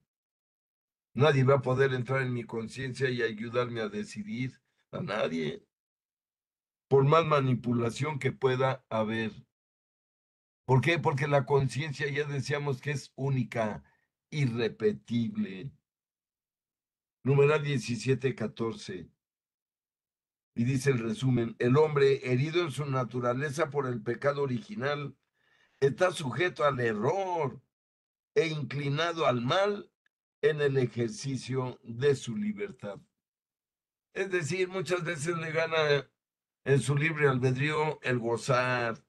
Nadie va a poder entrar en mi conciencia y ayudarme a decidir. A nadie. Por más manipulación que pueda haber. ¿Por qué? Porque la conciencia ya decíamos que es única, irrepetible. Numeral 1714. Y dice el resumen, el hombre herido en su naturaleza por el pecado original está sujeto al error e inclinado al mal en el ejercicio de su libertad. Es decir, muchas veces le gana en su libre albedrío el gozar,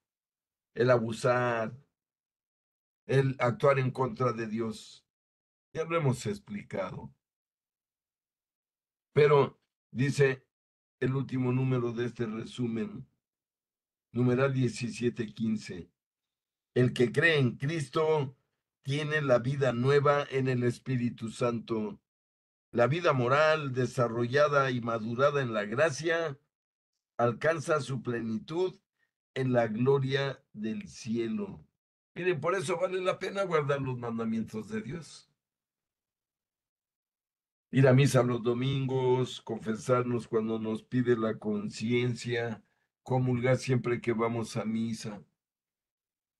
el abusar, el actuar en contra de Dios. Ya lo hemos explicado. Pero dice el último número de este resumen, numeral 17:15. El que cree en Cristo tiene la vida nueva en el Espíritu Santo. La vida moral desarrollada y madurada en la gracia alcanza su plenitud en la gloria del cielo. Miren, por eso vale la pena guardar los mandamientos de Dios. Ir a misa los domingos, confesarnos cuando nos pide la conciencia, comulgar siempre que vamos a misa,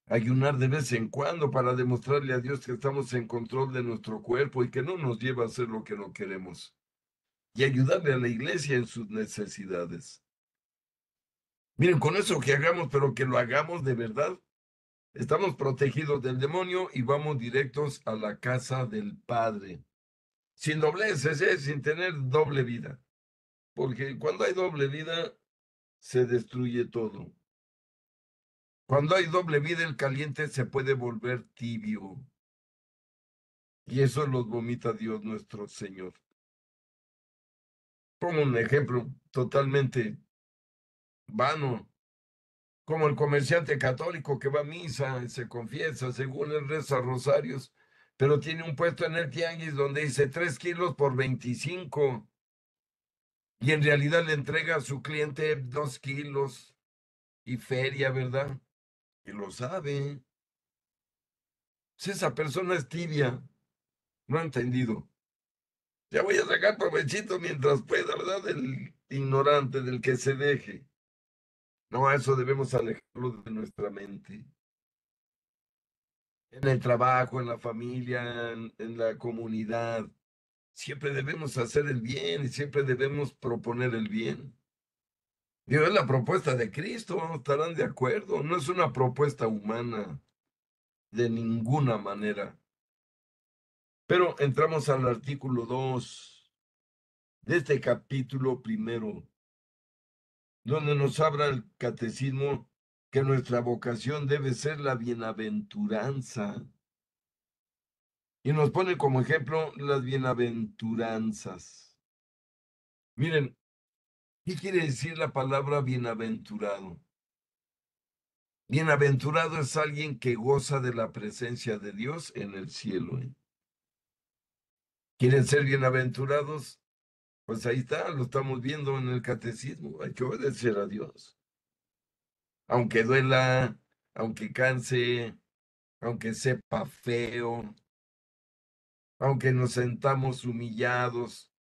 ayunar de vez en cuando para demostrarle a Dios que estamos en control de nuestro cuerpo y que no nos lleva a hacer lo que no queremos, y ayudarle a la iglesia en sus necesidades. Miren, con eso que hagamos, pero que lo hagamos de verdad, estamos protegidos del demonio y vamos directos a la casa del Padre. Sin dobleces, sin tener doble vida. Porque cuando hay doble vida, se destruye todo. Cuando hay doble vida, el caliente se puede volver tibio. Y eso los vomita Dios nuestro Señor. Pongo un ejemplo totalmente vano, como el comerciante católico que va a misa, se confiesa, según él reza rosarios, pero tiene un puesto en el tianguis donde dice 3 kilos por 25, y en realidad le entrega a su cliente 2 kilos y feria, ¿verdad? Y lo sabe. Si esa persona es tibia, no ha entendido. Ya voy a sacar provechito mientras pueda, ¿verdad? Del ignorante, del que se deje. No, a eso debemos alejarlo de nuestra mente. En el trabajo, en la familia, en la comunidad. Siempre debemos hacer el bien y siempre debemos proponer el bien. Digo, es la propuesta de Cristo, estarán de acuerdo. No es una propuesta humana de ninguna manera. Pero entramos al artículo 2 de este capítulo primero, donde nos habla el catecismo que nuestra vocación debe ser la bienaventuranza. Y nos pone como ejemplo las bienaventuranzas. Miren, ¿qué quiere decir la palabra bienaventurado? Bienaventurado es alguien que goza de la presencia de Dios en el cielo. ¿Quieren ser bienaventurados? Pues ahí está, lo estamos viendo en el catecismo. Hay que obedecer a Dios. Aunque duela, aunque canse, aunque sepa feo, aunque nos sentamos humillados,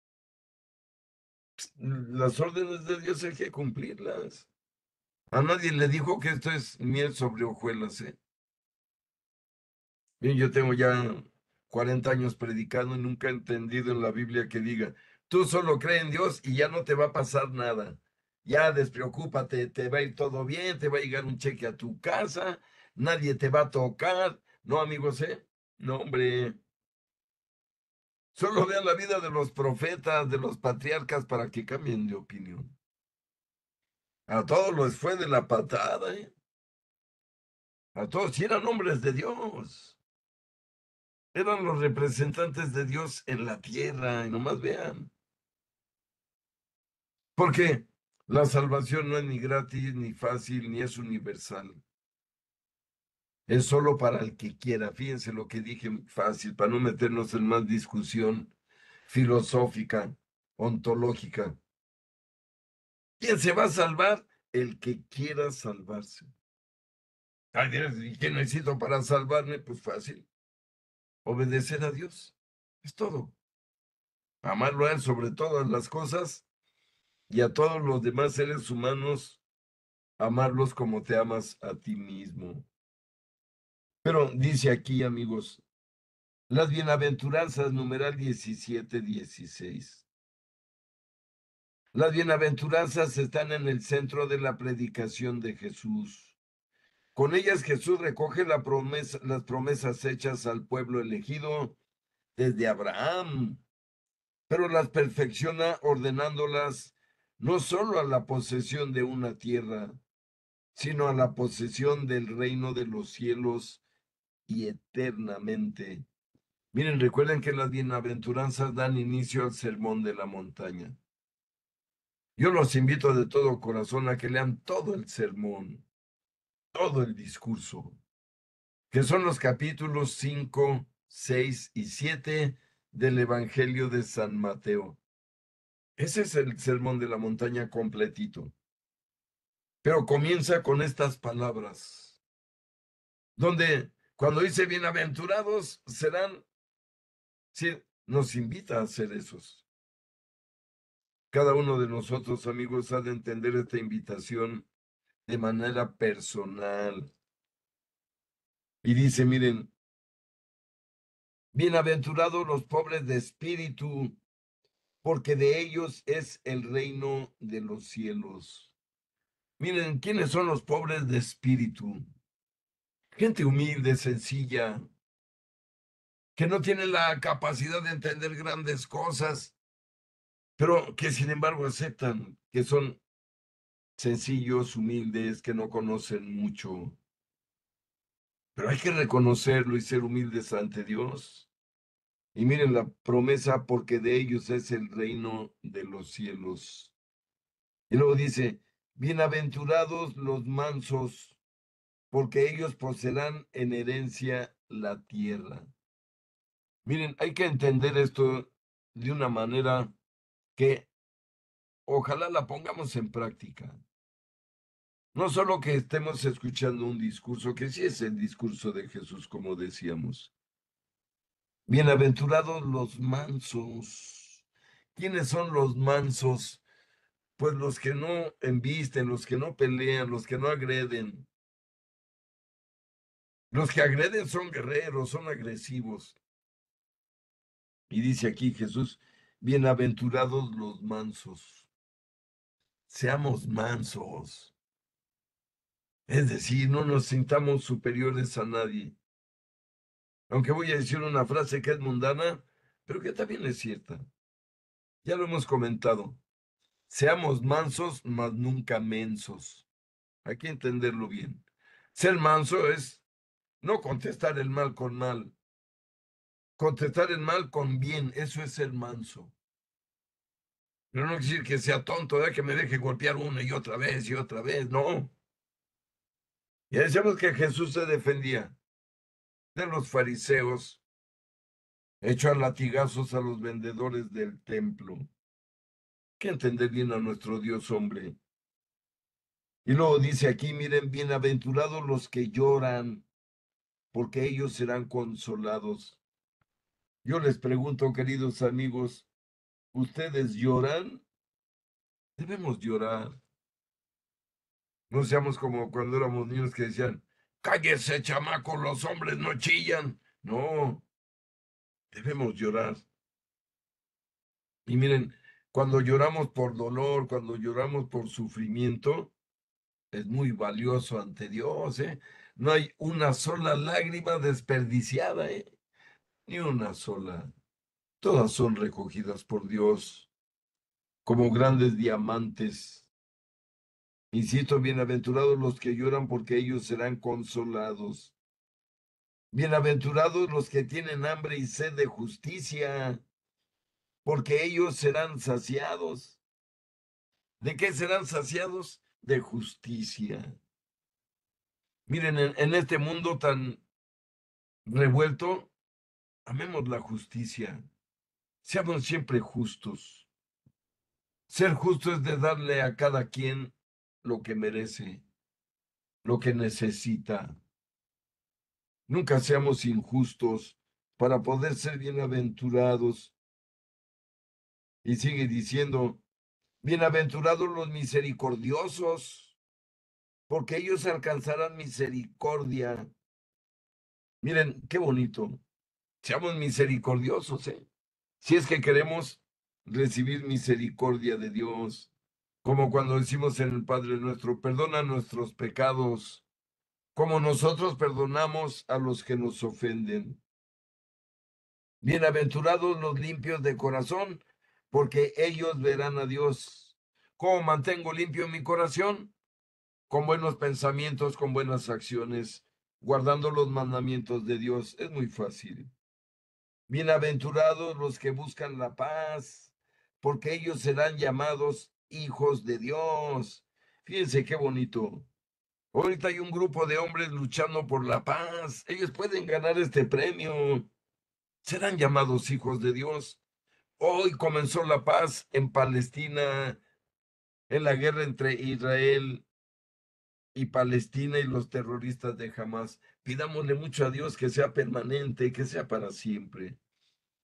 las órdenes de Dios hay que cumplirlas. A nadie le dijo que esto es miel sobre hojuelas, ¿eh? Bien, yo tengo ya 40 años predicando y nunca he entendido en la Biblia que diga, tú solo cree en Dios y ya no te va a pasar nada. Ya despreocúpate, te va a ir todo bien, te va a llegar un cheque a tu casa, nadie te va a tocar. No, amigos, ¿eh? No, hombre. Solo vean la vida de los profetas, de los patriarcas para que cambien de opinión. A todos los fue de la patada, ¿eh? A todos, y eran hombres de Dios. Eran los representantes de Dios en la tierra, y nomás vean. Porque la salvación no es ni gratis, ni fácil, ni es universal. Es solo para el que quiera. Fíjense lo que dije fácil, para no meternos en más discusión filosófica, ontológica. ¿Quién se va a salvar? El que quiera salvarse. Ay, Dios, ¿y qué necesito para salvarme? Pues fácil, obedecer a Dios. Es todo. Amarlo a Él sobre todas las cosas y a todos los demás seres humanos, amarlos como te amas a ti mismo. Pero dice aquí, amigos, las bienaventuranzas, numeral 17:16. Las bienaventuranzas están en el centro de la predicación de Jesús. Con ellas Jesús recoge las promesas hechas al pueblo elegido desde Abraham, pero las perfecciona ordenándolas no solo a la posesión de una tierra, sino a la posesión del reino de los cielos y eternamente. Miren, recuerden que las bienaventuranzas dan inicio al sermón de la montaña. Yo los invito de todo corazón a que lean todo el sermón, todo el discurso, que son los capítulos 5, 6 y 7 del Evangelio de San Mateo. Ese es el sermón de la montaña completito. Pero comienza con estas palabras, donde cuando dice bienaventurados serán, sí, nos invita a ser esos. Cada uno de nosotros, amigos, ha de entender esta invitación de manera personal. Y dice, miren, bienaventurados los pobres de espíritu, porque de ellos es el reino de los cielos. Miren, ¿quiénes son los pobres de espíritu? Gente humilde, sencilla, que no tiene la capacidad de entender grandes cosas, pero que sin embargo aceptan que son sencillos, humildes, que no conocen mucho. Pero hay que reconocerlo y ser humildes ante Dios. Y miren la promesa, porque de ellos es el reino de los cielos. Y luego dice, bienaventurados los mansos, porque ellos poseerán en herencia la tierra. Miren, hay que entender esto de una manera que ojalá la pongamos en práctica. No solo que estemos escuchando un discurso, que sí es el discurso de Jesús, como decíamos. Bienaventurados los mansos. ¿Quiénes son los mansos? Pues los que no embisten, los que no pelean, los que no agreden. Los que agreden son guerreros, son agresivos. Y dice aquí Jesús, bienaventurados los mansos. Seamos mansos. Es decir, no nos sintamos superiores a nadie. Aunque voy a decir una frase que es mundana, pero que también es cierta. Ya lo hemos comentado. Seamos mansos, mas nunca mensos. Hay que entenderlo bien. Ser manso es no contestar el mal con mal. Contestar el mal con bien, eso es ser manso. Pero no quiere decir que sea tonto, que me deje golpear una y otra vez, no. Ya decíamos que Jesús se defendía de los fariseos, echó a latigazos a los vendedores del templo. Hay que entender bien a nuestro Dios, hombre. Y luego dice aquí, miren, bienaventurados los que lloran, porque ellos serán consolados. Yo les pregunto, queridos amigos, ¿ustedes lloran? Debemos llorar. No seamos como cuando éramos niños que decían, cállese, chamaco, los hombres no chillan. No, debemos llorar. Y miren, cuando lloramos por dolor, cuando lloramos por sufrimiento, es muy valioso ante Dios, ¿eh? No hay una sola lágrima desperdiciada, ¿eh? Ni una sola. Todas son recogidas por Dios como grandes diamantes. Insisto, bienaventurados los que lloran porque ellos serán consolados. Bienaventurados los que tienen hambre y sed de justicia, porque ellos serán saciados. ¿De qué serán saciados? De justicia. Miren, en este mundo tan revuelto, amemos la justicia. Seamos siempre justos. Ser justo es de darle a cada quien lo que merece, lo que necesita. Nunca seamos injustos para poder ser bienaventurados. Y sigue diciendo, bienaventurados los misericordiosos, porque ellos alcanzarán misericordia. Miren, qué bonito. Seamos misericordiosos, ¿eh? Si es que queremos recibir misericordia de Dios, como cuando decimos en el Padre nuestro, perdona nuestros pecados, como nosotros perdonamos a los que nos ofenden. Bienaventurados los limpios de corazón, porque ellos verán a Dios. ¿Cómo mantengo limpio mi corazón? Con buenos pensamientos, con buenas acciones, guardando los mandamientos de Dios. Es muy fácil. Bienaventurados los que buscan la paz, porque ellos serán llamados hijos de Dios. Fíjense qué bonito. Ahorita hay un grupo de hombres luchando por la paz. Ellos pueden ganar este premio. Serán llamados hijos de Dios. Hoy comenzó la paz en Palestina, en la guerra entre Israel y Palestina y los terroristas de Hamas. Pidámosle mucho a Dios que sea permanente, que sea para siempre.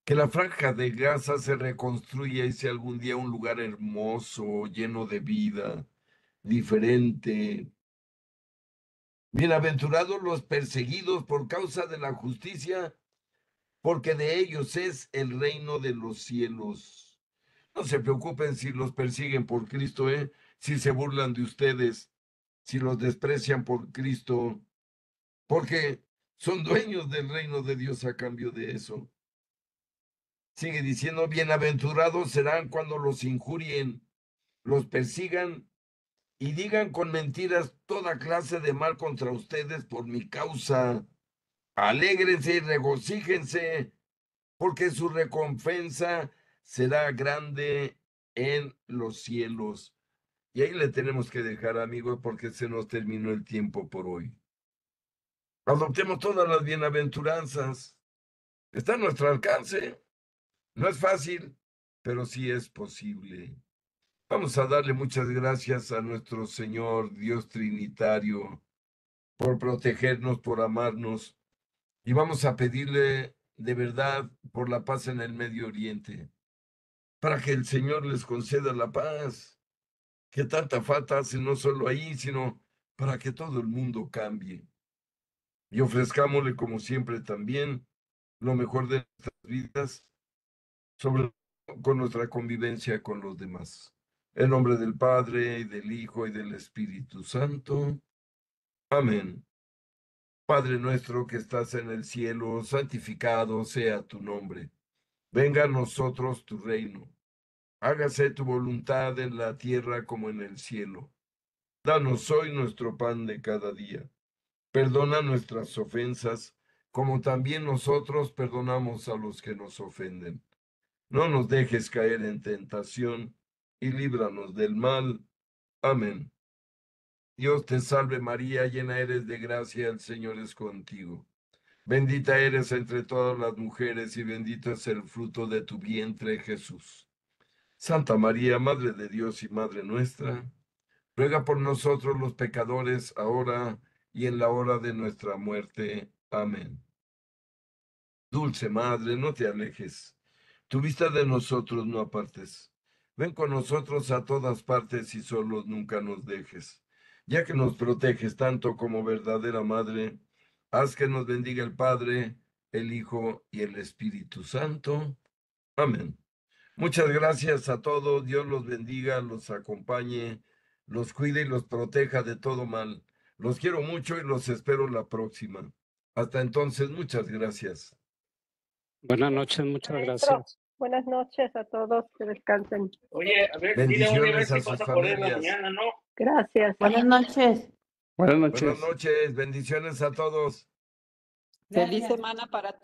Que la franja de Gaza se reconstruya y sea algún día un lugar hermoso, lleno de vida, diferente. Bienaventurados los perseguidos por causa de la justicia, porque de ellos es el reino de los cielos. No se preocupen si los persiguen por Cristo, si se burlan de ustedes, si los desprecian por Cristo, porque son dueños del reino de Dios a cambio de eso. Sigue diciendo, bienaventurados serán cuando los injurien, los persigan y digan con mentiras toda clase de mal contra ustedes por mi causa. Alégrense y regocíjense, porque su recompensa será grande en los cielos. Y ahí le tenemos que dejar, amigos, porque se nos terminó el tiempo por hoy. Adoptemos todas las bienaventuranzas. Está a nuestro alcance. No es fácil, pero sí es posible. Vamos a darle muchas gracias a nuestro Señor Dios Trinitario por protegernos, por amarnos. Y vamos a pedirle de verdad por la paz en el Medio Oriente, para que el Señor les conceda la paz, que tanta falta hace no solo ahí, sino para que todo el mundo cambie. Y ofrezcámosle, como siempre, también lo mejor de nuestras vidas, sobre todo con nuestra convivencia con los demás. En nombre del Padre, y del Hijo, y del Espíritu Santo. Amén. Padre nuestro que estás en el cielo, santificado sea tu nombre. Venga a nosotros tu reino. Hágase tu voluntad en la tierra como en el cielo. Danos hoy nuestro pan de cada día. Perdona nuestras ofensas, como también nosotros perdonamos a los que nos ofenden. No nos dejes caer en tentación, y líbranos del mal. Amén. Dios te salve María, llena eres de gracia, el Señor es contigo. Bendita eres entre todas las mujeres, y bendito es el fruto de tu vientre, Jesús. Santa María, Madre de Dios y Madre nuestra, ruega por nosotros los pecadores, ahora y en la hora de nuestra muerte. Amén. Dulce Madre, no te alejes, tu vista de nosotros no apartes. Ven con nosotros a todas partes y solos nunca nos dejes. Ya que nos proteges tanto como verdadera Madre, haz que nos bendiga el Padre, el Hijo y el Espíritu Santo. Amén. Muchas gracias a todos. Dios los bendiga, los acompañe, los cuide y los proteja de todo mal. Los quiero mucho y los espero la próxima. Hasta entonces, muchas gracias. Buenas noches, muchas Maestro, gracias. buenas noches a todos, que descansen. Oye, a ver, Bendiciones dile a si sus pasa por él en la familias. mañana, ¿no? Gracias. Buenas noches. Buenas Buenas noches. noches, bendiciones a todos. Feliz semana para todos.